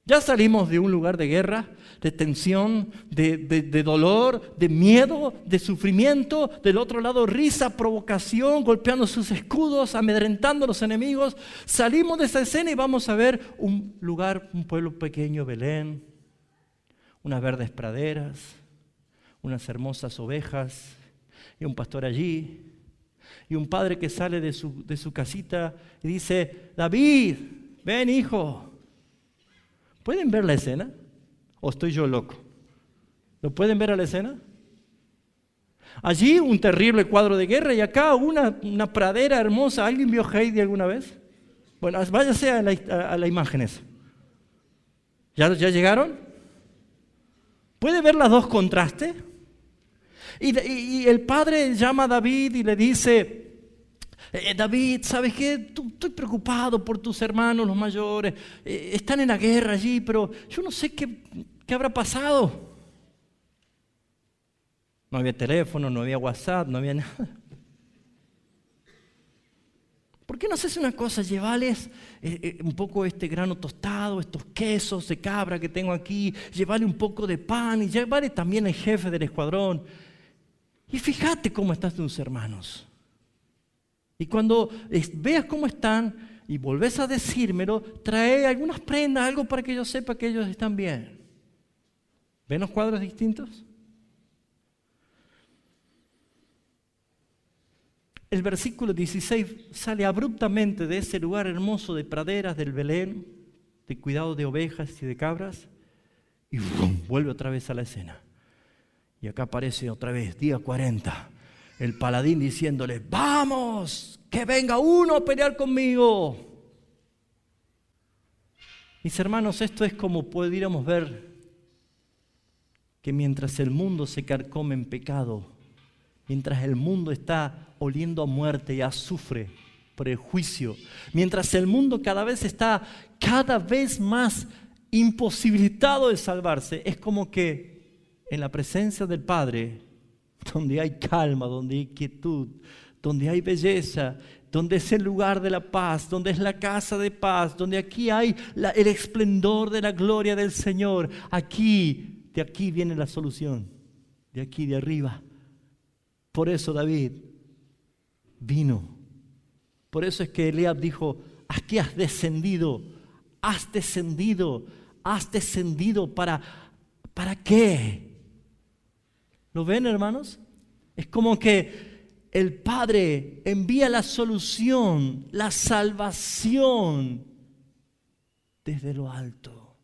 Ya salimos de un lugar de guerra, de tensión, de dolor, de miedo, de sufrimiento. Del otro lado, risa, provocación, golpeando sus escudos, amedrentando a los enemigos. Salimos de esa escena y vamos a ver un lugar, un pueblo pequeño, Belén, unas verdes praderas, unas hermosas ovejas y un pastor allí. Y un padre que sale de su casita y dice, David, ven hijo. ¿Pueden ver la escena? ¿O estoy yo loco? ¿Lo pueden ver a la escena? Allí un terrible cuadro de guerra y acá una pradera hermosa. ¿Alguien vio Heidi alguna vez? Bueno, váyase a la imagen esa. ¿Ya llegaron? ¿Puede ver los dos contrastes? Y el padre llama a David y le dice, David, ¿sabes qué? Estoy preocupado por tus hermanos, los mayores. Están en la guerra allí, pero yo no sé qué habrá pasado. No había teléfono, no había WhatsApp, no había nada. ¿Por qué no haces una cosa? Llevarles un poco este grano tostado, estos quesos de cabra que tengo aquí, llevarle un poco de pan y llevarle también al jefe del escuadrón. Y fíjate cómo están tus hermanos. Y cuando veas cómo están y volvés a decírmelo, trae algunas prendas, algo para que yo sepa que ellos están bien. ¿Ven los cuadros distintos? El versículo 16 sale abruptamente de ese lugar hermoso de praderas del Belén, de cuidado de ovejas y de cabras, y vuelve otra vez a la escena. Y acá aparece otra vez, día 40, el paladín diciéndole, ¡vamos! ¡Que venga uno a pelear conmigo! Mis hermanos, esto es como pudiéramos ver que mientras el mundo se carcome en pecado, mientras el mundo está oliendo a muerte y a azufre por el juicio, mientras el mundo cada vez más imposibilitado de salvarse, es como que en la presencia del Padre, donde hay calma, donde hay quietud, donde hay belleza, donde es el lugar de la paz, donde es la casa de paz, donde aquí hay el esplendor de la gloria del Señor, de aquí viene la solución, de aquí de arriba. Por eso David vino. Por eso es que Eliab dijo, aquí has descendido. ¿Para qué? ¿Lo ven, hermanos? Es como que el Padre envía la solución, la salvación desde lo alto.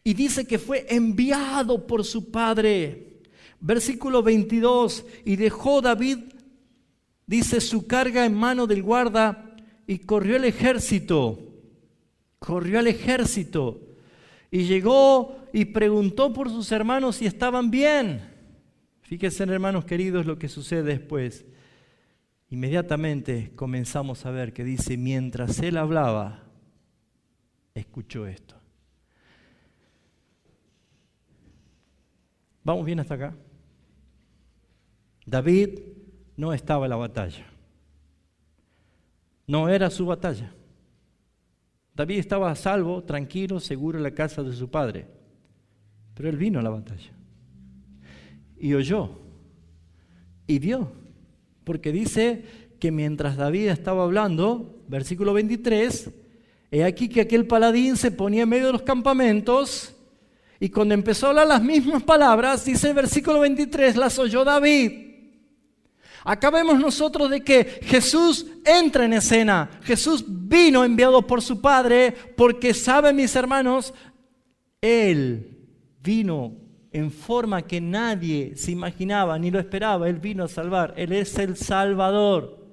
Y dice que fue enviado por su Padre. Versículo 22, y dejó David, dice, su carga en mano del guarda y corrió al ejército. Y llegó y preguntó por sus hermanos si estaban bien. Fíjense, hermanos queridos, lo que sucede después. Inmediatamente comenzamos a ver que dice, mientras él hablaba, escuchó esto. ¿Vamos bien hasta acá? David no estaba en la batalla. No era su batalla. David estaba a salvo, tranquilo, seguro en la casa de su padre. Pero él vino a la batalla. Y oyó. Y vio. Porque dice que mientras David estaba hablando, versículo 23, he aquí que aquel paladín se ponía en medio de los campamentos y cuando empezó a hablar las mismas palabras, dice el versículo 23, las oyó David. Acá vemos nosotros de que Jesús entra en escena. Jesús vino enviado por su Padre porque, ¿saben mis hermanos? Él vino en forma que nadie se imaginaba ni lo esperaba. Él vino a salvar. Él es el Salvador.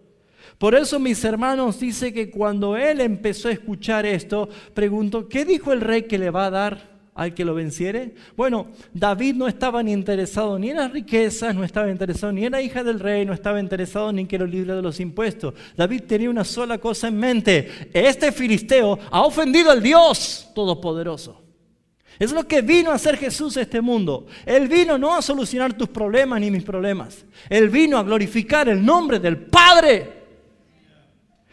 Por eso, mis hermanos, dice que cuando él empezó a escuchar esto, preguntó, ¿qué dijo el rey que le va a dar al que lo venciere? Bueno, David no estaba ni interesado ni en las riquezas, no estaba interesado ni en la hija del rey, no estaba interesado ni en que lo libre de los impuestos. David tenía una sola cosa en mente: este filisteo ha ofendido al Dios Todopoderoso. Es lo que vino a hacer Jesús a este mundo. Él vino no a solucionar tus problemas ni mis problemas. Él vino a glorificar el nombre del Padre.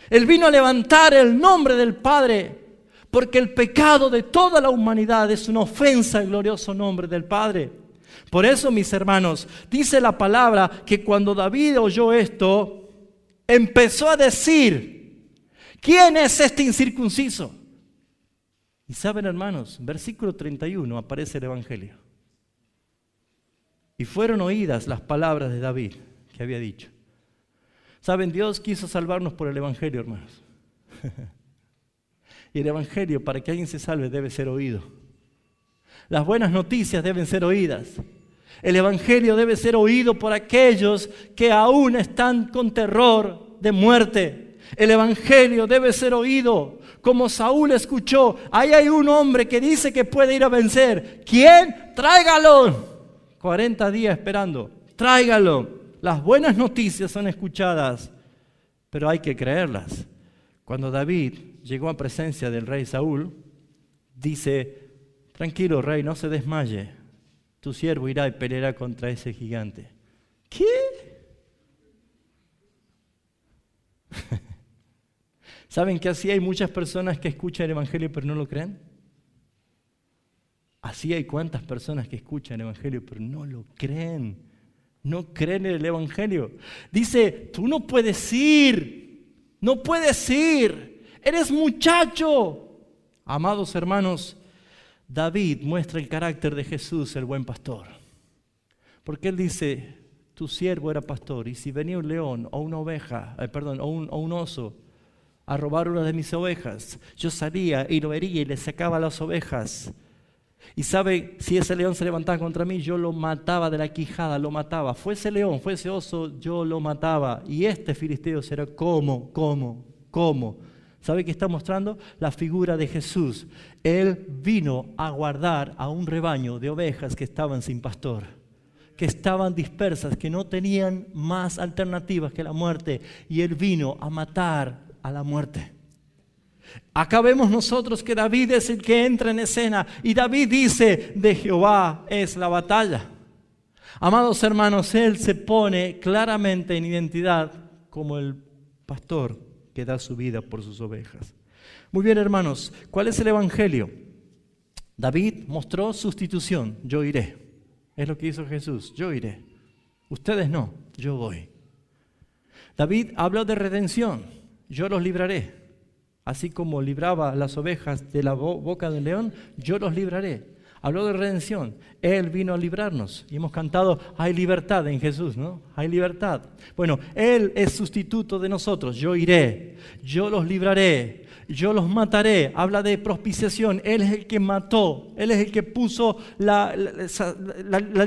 Él vino a levantar el nombre del Padre. Porque el pecado de toda la humanidad es una ofensa al glorioso nombre del Padre. Por eso, mis hermanos, dice la palabra que cuando David oyó esto, empezó a decir, ¿quién es este incircunciso? Y saben, hermanos, versículo 31 aparece el Evangelio. Y fueron oídas las palabras de David que había dicho. Saben, Dios quiso salvarnos por el Evangelio, hermanos. Y el Evangelio, para que alguien se salve, debe ser oído. Las buenas noticias deben ser oídas. El Evangelio debe ser oído por aquellos que aún están con terror de muerte. El Evangelio debe ser oído. Como Saúl escuchó, ahí hay un hombre que dice que puede ir a vencer. ¿Quién? Tráigalo. 40 días esperando. Tráigalo. Las buenas noticias son escuchadas, pero hay que creerlas. Cuando David llegó a presencia del rey Saúl, dice, tranquilo rey, no se desmaye, tu siervo irá y peleará contra ese gigante. ¿Qué? ¿Saben que así hay muchas personas que escuchan el Evangelio pero no lo creen? Así hay cuántas personas que escuchan el Evangelio pero no lo creen. No creen en el Evangelio. Dice, tú no puedes ir, no puedes ir. Eres muchacho. Amados hermanos, David muestra el carácter de Jesús, el buen pastor. Porque él dice, tu siervo era pastor, y si venía un león o una oveja, o un oso a robar una de mis ovejas, yo salía y lo hería y le sacaba las ovejas. Y sabe, si ese león se levantaba contra mí, yo lo mataba de la quijada, lo mataba. Fuese león, fuese oso, yo lo mataba. Y este filisteo será como. ¿Sabe qué está mostrando? La figura de Jesús. Él vino a guardar a un rebaño de ovejas que estaban sin pastor, que estaban dispersas, que no tenían más alternativas que la muerte. Y Él vino a matar a la muerte. Acá vemos nosotros que David es el que entra en escena. Y David dice, de Jehová es la batalla. Amados hermanos, Él se pone claramente en identidad como el pastor que da su vida por sus ovejas. Muy bien, hermanos, ¿cuál es el Evangelio? David mostró sustitución, yo iré. Es lo que hizo Jesús, yo iré. Ustedes no, yo voy. David habló de redención, yo los libraré. Así como libraba las ovejas de la boca del león, yo los libraré. Habló de redención, Él vino a librarnos. Y hemos cantado, hay libertad en Jesús, ¿no? Hay libertad. Bueno, Él es sustituto de nosotros. Yo iré, yo los libraré, yo los mataré. Habla de propiciación, Él es el que mató, Él es el que puso la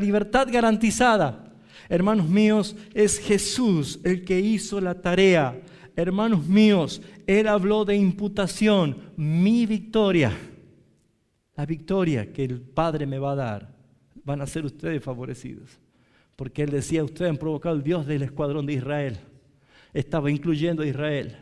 libertad garantizada. Hermanos míos, es Jesús el que hizo la tarea. Hermanos míos, Él habló de imputación, mi victoria. La victoria que el Padre me va a dar, van a ser ustedes favorecidos. Porque Él decía, ustedes han provocado el Dios del escuadrón de Israel. Estaba incluyendo a Israel.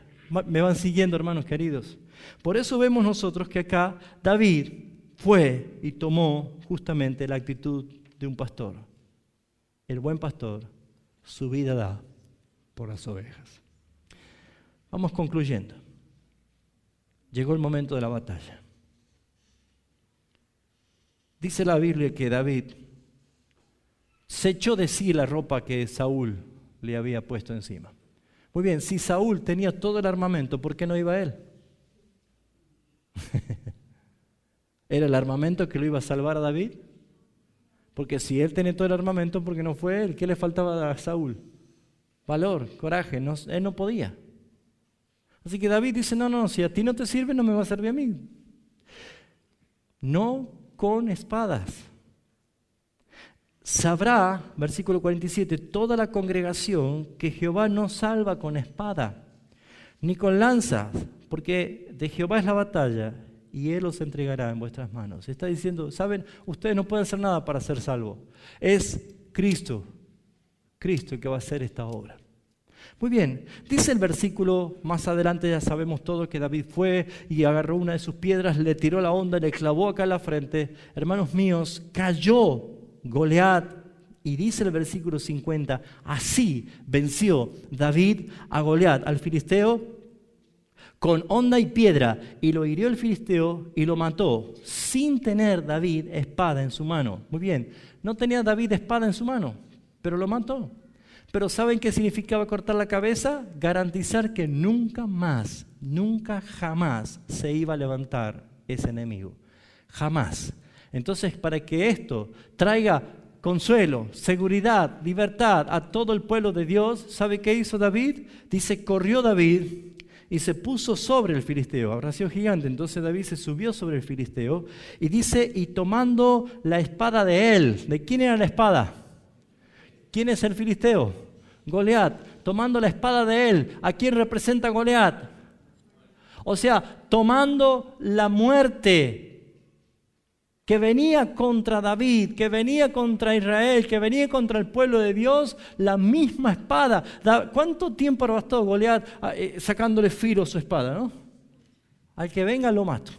Me van siguiendo, hermanos queridos. Por eso vemos nosotros que acá David fue y tomó justamente la actitud de un pastor. El buen pastor su vida da por las ovejas. Vamos concluyendo. Llegó el momento de la batalla. Dice la Biblia que David se echó de sí la ropa que Saúl le había puesto encima. Muy bien, si Saúl tenía todo el armamento, ¿por qué no iba él? ¿Era el armamento que lo iba a salvar a David? Porque si él tenía todo el armamento, ¿por qué no fue él? ¿Qué le faltaba a Saúl? Valor, coraje, él no podía. Así que David dice, no, si a ti no te sirve, no me va a servir a mí. No con espadas. Sabrá, versículo 47, toda la congregación que Jehová no salva con espada, ni con lanzas, porque de Jehová es la batalla, y Él os entregará en vuestras manos. Está diciendo, ¿saben? Ustedes no pueden hacer nada para ser salvos. Es Cristo el que va a hacer esta obra. Muy bien, dice el versículo, más adelante ya sabemos todo que David fue y agarró una de sus piedras, le tiró la honda, le clavó acá en la frente. Hermanos míos, cayó Goliat, y dice el versículo 50, así venció David a Goliat, al filisteo, con honda y piedra, y lo hirió el filisteo y lo mató, sin tener David espada en su mano. Muy bien, no tenía David espada en su mano, pero lo mató. Pero ¿saben qué significaba cortar la cabeza? Garantizar que nunca más, nunca jamás se iba a levantar ese enemigo. Jamás. Entonces, para que esto traiga consuelo, seguridad, libertad a todo el pueblo de Dios, ¿sabe qué hizo David? Dice, corrió David y se puso sobre el filisteo. Habrá sido gigante. Entonces David se subió sobre el filisteo y dice, y tomando la espada de él. ¿De quién era la espada? ¿Quién es el filisteo? Goliat. Tomando la espada de él. ¿A quién representa Goliat? O sea, tomando la muerte que venía contra David, que venía contra Israel, que venía contra el pueblo de Dios, la misma espada. ¿Cuánto tiempo habrá estado Goliat sacándole filo a su espada, no? Al que venga lo mato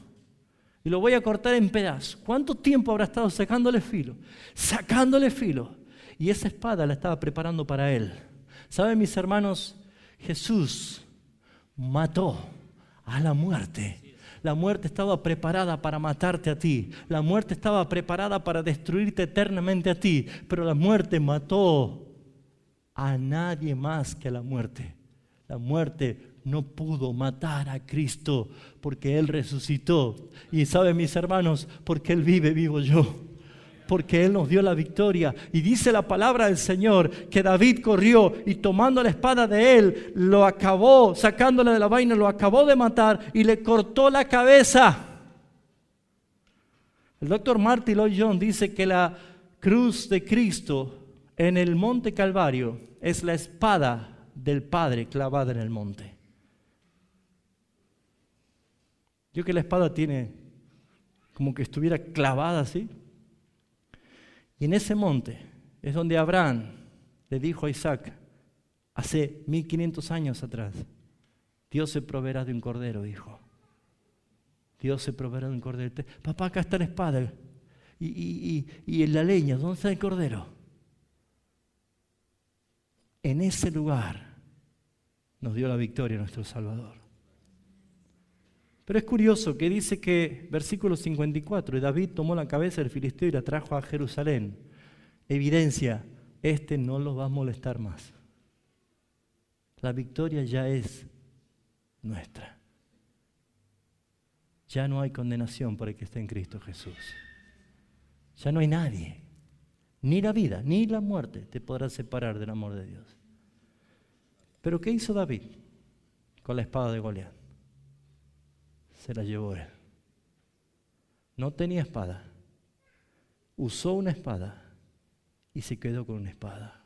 y lo voy a cortar en pedazos. ¿Cuánto tiempo habrá estado sacándole filo? Sacándole filo. Y esa espada la estaba preparando para él. ¿Saben, mis hermanos? Jesús mató a la muerte. La muerte estaba preparada para matarte a ti. La muerte estaba preparada para destruirte eternamente a ti. Pero la muerte mató a nadie más que a la muerte. La muerte no pudo matar a Cristo porque Él resucitó. Y saben, mis hermanos, porque Él vive, vivo yo. Porque Él nos dio la victoria. Y dice la palabra del Señor que David corrió y tomando la espada de él, lo acabó, sacándole de la vaina, lo acabó de matar y le cortó la cabeza. El doctor Martin Lloyd Jones dice que la cruz de Cristo en el monte Calvario es la espada del Padre clavada en el monte. Yo que la espada tiene como que estuviera clavada así. Y en ese monte es donde Abraham le dijo a Isaac, hace 1500 años atrás, Dios se proveerá de un cordero, hijo. Dios se proveerá de un cordero. Papá, acá está la espada y en la leña, ¿dónde está el cordero? En ese lugar nos dio la victoria nuestro Salvador. Pero es curioso que dice que, versículo 54, y David tomó la cabeza del filisteo y la trajo a Jerusalén. Evidencia, no los va a molestar más. La victoria ya es nuestra. Ya no hay condenación para el que está en Cristo Jesús. Ya no hay nadie, ni la vida, ni la muerte te podrá separar del amor de Dios. Pero ¿qué hizo David con la espada de Goliat? Se la llevó él. No tenía espada. Usó una espada y se quedó con una espada.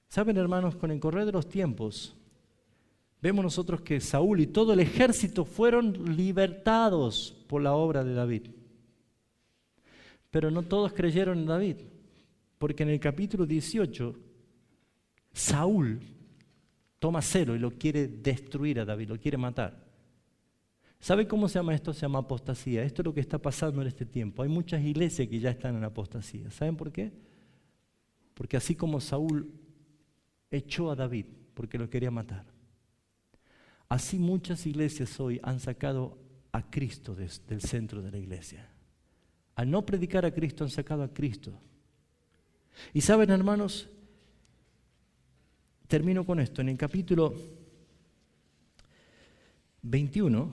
Saben, hermanos, con el correr de los tiempos, vemos nosotros que Saúl y todo el ejército fueron libertados por la obra de David. Pero no todos creyeron en David, porque en el capítulo 18, Saúl toma celo y lo quiere destruir a David, lo quiere matar. ¿Sabe cómo se llama esto? Se llama apostasía. Esto es lo que está pasando en este tiempo. Hay muchas iglesias que ya están en apostasía. ¿Saben por qué? Porque así como Saúl echó a David porque lo quería matar, así muchas iglesias hoy han sacado a Cristo del centro de la iglesia. Al no predicar a Cristo han sacado a Cristo. Y saben, hermanos, termino con esto. En el capítulo 21,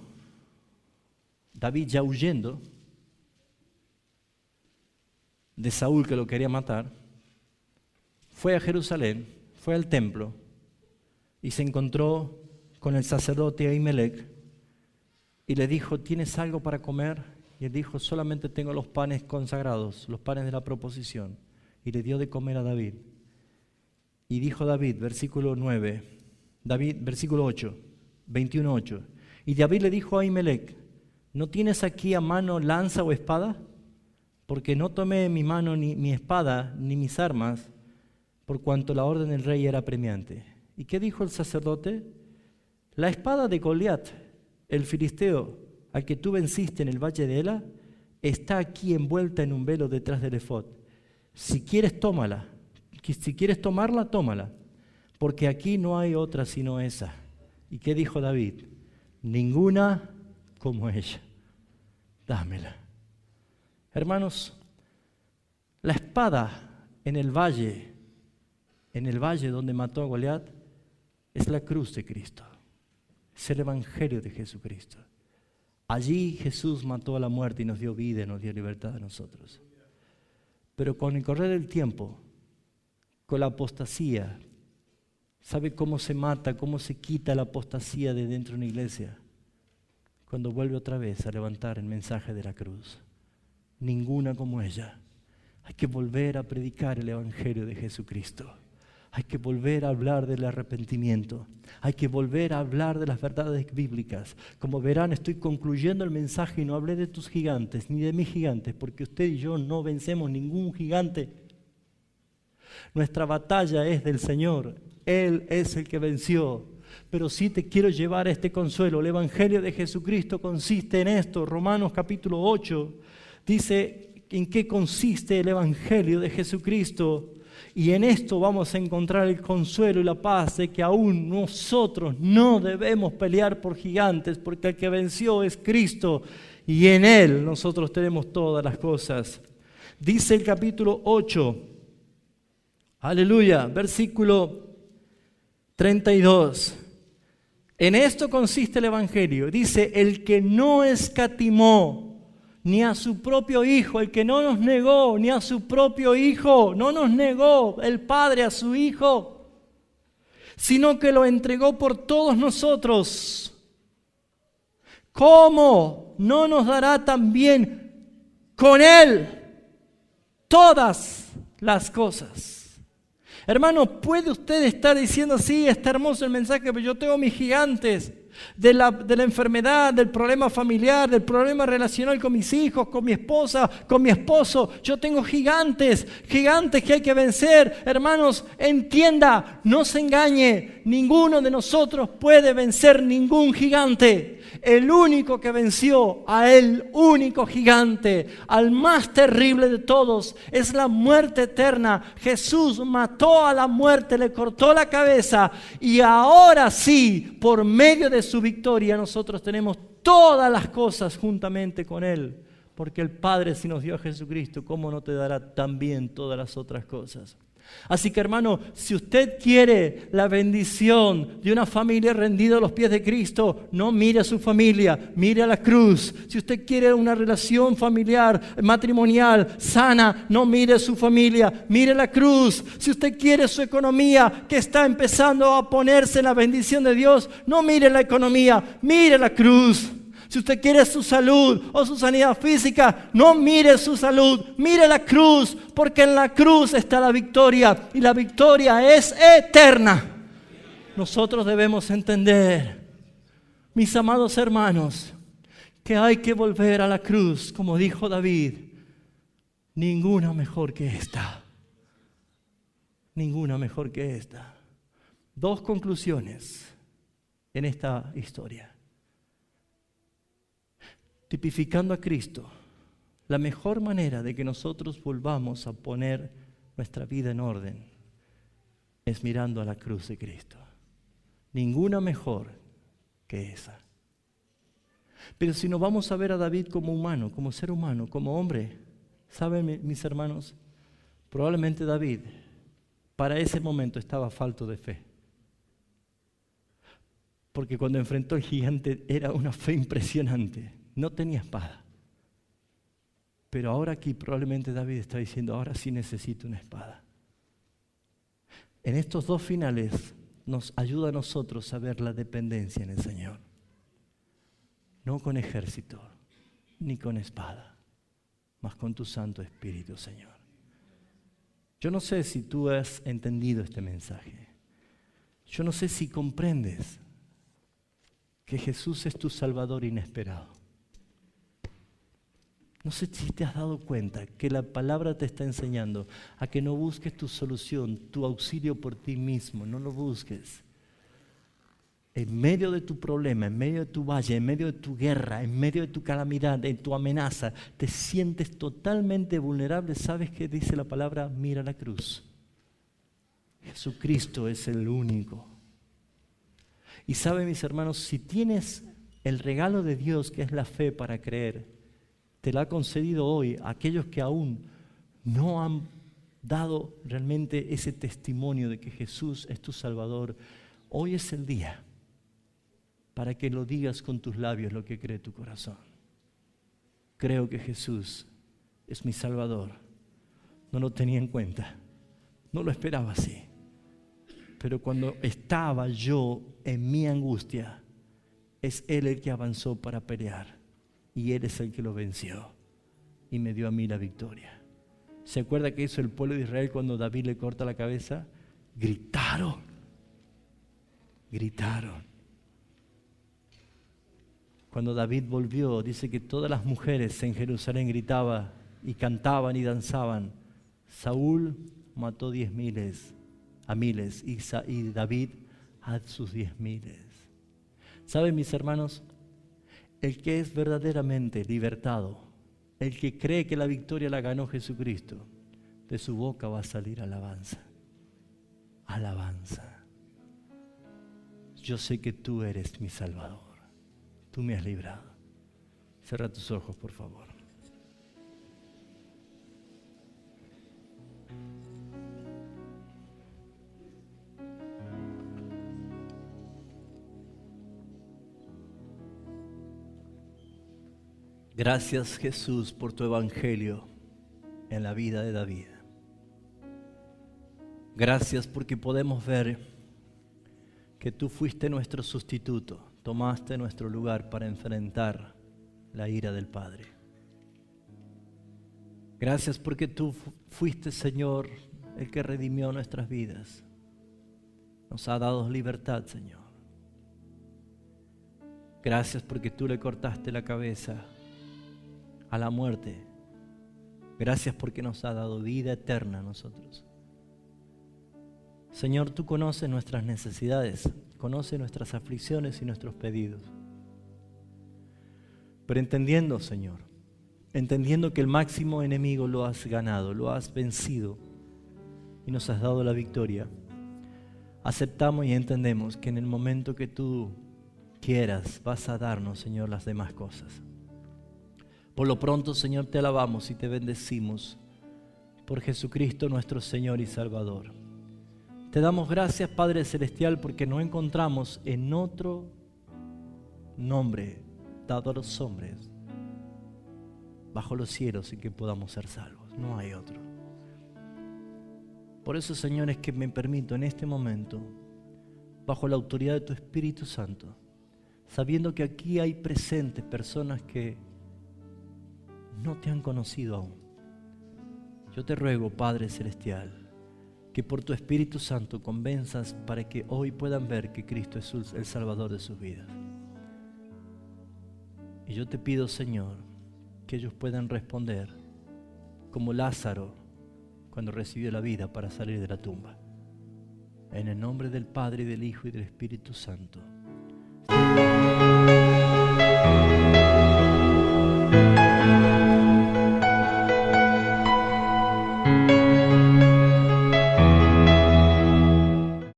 David ya huyendo de Saúl que lo quería matar, fue a Jerusalén, fue al templo y se encontró con el sacerdote Ahimelech y le dijo: ¿tienes algo para comer? Y él dijo: solamente tengo los panes consagrados, los panes de la proposición. Y le dio de comer a David. Y dijo David, versículo 9, versículo 8, 21:8. Y David le dijo a Ahimelech: ¿no tienes aquí a mano lanza o espada? Porque no tomé en mi mano ni mi espada ni mis armas, por cuanto la orden del rey era apremiante. ¿Y qué dijo el sacerdote? La espada de Goliat, el filisteo, al que tú venciste en el valle de Ela, está aquí envuelta en un velo detrás del efod. Si quieres, tómala. Si quieres tomarla, tómala, porque aquí no hay otra sino esa. ¿Y qué dijo David? Ninguna como ella. Dámela. Hermanos, la espada en el valle donde mató a Goliat, es la cruz de Cristo. Es el evangelio de Jesucristo. Allí Jesús mató a la muerte y nos dio vida y nos dio libertad a nosotros. Pero con el correr del tiempo, con la apostasía, ¿sabe cómo se mata, cómo se quita la apostasía de dentro de una iglesia? Cuando vuelve otra vez a levantar el mensaje de la cruz. Ninguna como ella. Hay que volver a predicar el evangelio de Jesucristo. Hay que volver a hablar del arrepentimiento. Hay que volver a hablar de las verdades bíblicas. Como verán, estoy concluyendo el mensaje y no hablé de tus gigantes, ni de mis gigantes, porque usted y yo no vencemos ningún gigante. Nuestra batalla es del Señor. Él es el que venció. Pero sí te quiero llevar a este consuelo. El evangelio de Jesucristo consiste en esto. Romanos capítulo 8 dice en qué consiste el evangelio de Jesucristo. Y en esto vamos a encontrar el consuelo y la paz de que aún nosotros no debemos pelear por gigantes, porque el que venció es Cristo y en Él nosotros tenemos todas las cosas. Dice el capítulo 8, aleluya, versículo 32. En esto consiste el evangelio. Dice: el que no escatimó ni a su propio Hijo, el que no nos negó ni a su propio Hijo, no nos negó el Padre a su Hijo, sino que lo entregó por todos nosotros. ¿Cómo no nos dará también con Él todas las cosas? Hermano, ¿puede usted estar diciendo: sí, está hermoso el mensaje, pero yo tengo mis gigantes de la enfermedad, del problema familiar, del problema relacional con mis hijos, con mi esposa, con mi esposo? Yo tengo gigantes que hay que vencer. Hermanos, entienda, no se engañe, ninguno de nosotros puede vencer ningún gigante. El único que venció a el único gigante, al más terrible de todos, es la muerte eterna. Jesús mató a la muerte, le cortó la cabeza, y ahora sí, por medio de su victoria, nosotros tenemos todas las cosas juntamente con Él. Porque el Padre, si nos dio a Jesucristo, ¿cómo no te dará también todas las otras cosas? Así que, hermano, si usted quiere la bendición de una familia rendida a los pies de Cristo, no mire a su familia, mire a la cruz. Si usted quiere una relación familiar, matrimonial, sana, no mire a su familia, mire la cruz. Si usted quiere su economía que está empezando a ponerse en la bendición de Dios, no mire la economía, mire la cruz. Si usted quiere su salud o su sanidad física, no mire su salud, mire la cruz, porque en la cruz está la victoria y la victoria es eterna. Nosotros debemos entender, mis amados hermanos, que hay que volver a la cruz, como dijo David. Ninguna mejor que esta. Ninguna mejor que esta. Dos conclusiones en esta historia. tipificando a Cristo, la mejor manera de que nosotros volvamos a poner nuestra vida en orden es mirando a la cruz de Cristo. Ninguna mejor que esa. Pero si nos vamos a ver a David como humano, como ser humano, como hombre, ¿saben, mis hermanos? Probablemente David para ese momento estaba falto de fe. Porque cuando enfrentó al gigante era una fe impresionante. No tenía espada. Pero ahora aquí probablemente David está diciendo, ahora sí necesito una espada. En estos dos finales nos ayuda a nosotros a ver la dependencia en el Señor. No con ejército, ni con espada, mas con tu Santo Espíritu, Señor. Yo no sé si tú has entendido este mensaje. Yo no sé si comprendes que Jesús es tu Salvador inesperado. No sé si te has dado cuenta que la palabra te está enseñando a que no busques tu solución, tu auxilio por ti mismo, no lo busques. En medio de tu problema, en medio de tu valle, en medio de tu guerra, en medio de tu calamidad, en tu amenaza, te sientes totalmente vulnerable. ¿Sabes qué dice la palabra? Mira la cruz. Jesucristo es el único. Y saben, mis hermanos, si tienes el regalo de Dios, que es la fe para creer, te la ha concedido hoy a aquellos que aún no han dado realmente ese testimonio de que Jesús es tu Salvador. Hoy es el día para que lo digas con tus labios lo que cree tu corazón. Creo que Jesús es mi Salvador. No lo tenía en cuenta, no lo esperaba así. Pero cuando estaba yo en mi angustia, es Él el que avanzó para pelear. Y Él es el que lo venció y me dio a mí la victoria. ¿Se acuerda qué hizo el pueblo de Israel cuando David le corta la cabeza? Gritaron. Cuando David volvió, dice que todas las mujeres en Jerusalén gritaban y cantaban y danzaban. Saúl mató 10,000 a miles y David a sus 10,000. ¿Saben, mis hermanos? El que es verdaderamente libertado, el que cree que la victoria la ganó Jesucristo, de su boca va a salir alabanza. Alabanza. Yo sé que tú eres mi Salvador. Tú me has librado. Cierra tus ojos, por favor. Gracias, Jesús, por tu evangelio en la vida de David. Gracias porque podemos ver que tú fuiste nuestro sustituto, tomaste nuestro lugar para enfrentar la ira del Padre. Gracias porque tú fuiste, Señor, el que redimió nuestras vidas. Nos ha dado libertad, Señor. Gracias porque tú le cortaste la cabeza a la muerte. Gracias porque nos ha dado vida eterna a nosotros. Señor, tú conoces nuestras necesidades, conoces nuestras aflicciones y nuestros pedidos. Pero entendiendo, Señor, entendiendo que el máximo enemigo lo has ganado, lo has vencido y nos has dado la victoria, aceptamos y entendemos que en el momento que tú quieras vas a darnos, Señor, las demás cosas. Por lo pronto, Señor, te alabamos y te bendecimos por Jesucristo nuestro Señor y Salvador. Te damos gracias, Padre Celestial, porque no encontramos en otro nombre dado a los hombres bajo los cielos en que podamos ser salvos. No hay otro. Por eso, Señor, es que me permito en este momento, bajo la autoridad de tu Espíritu Santo, sabiendo que aquí hay presentes personas que no te han conocido aún. Yo te ruego, Padre Celestial, que por tu Espíritu Santo convenzas para que hoy puedan ver que Cristo es el Salvador de sus vidas. Y yo te pido, Señor, que ellos puedan responder como Lázaro cuando recibió la vida para salir de la tumba. En el nombre del Padre, y del Hijo, y del Espíritu Santo.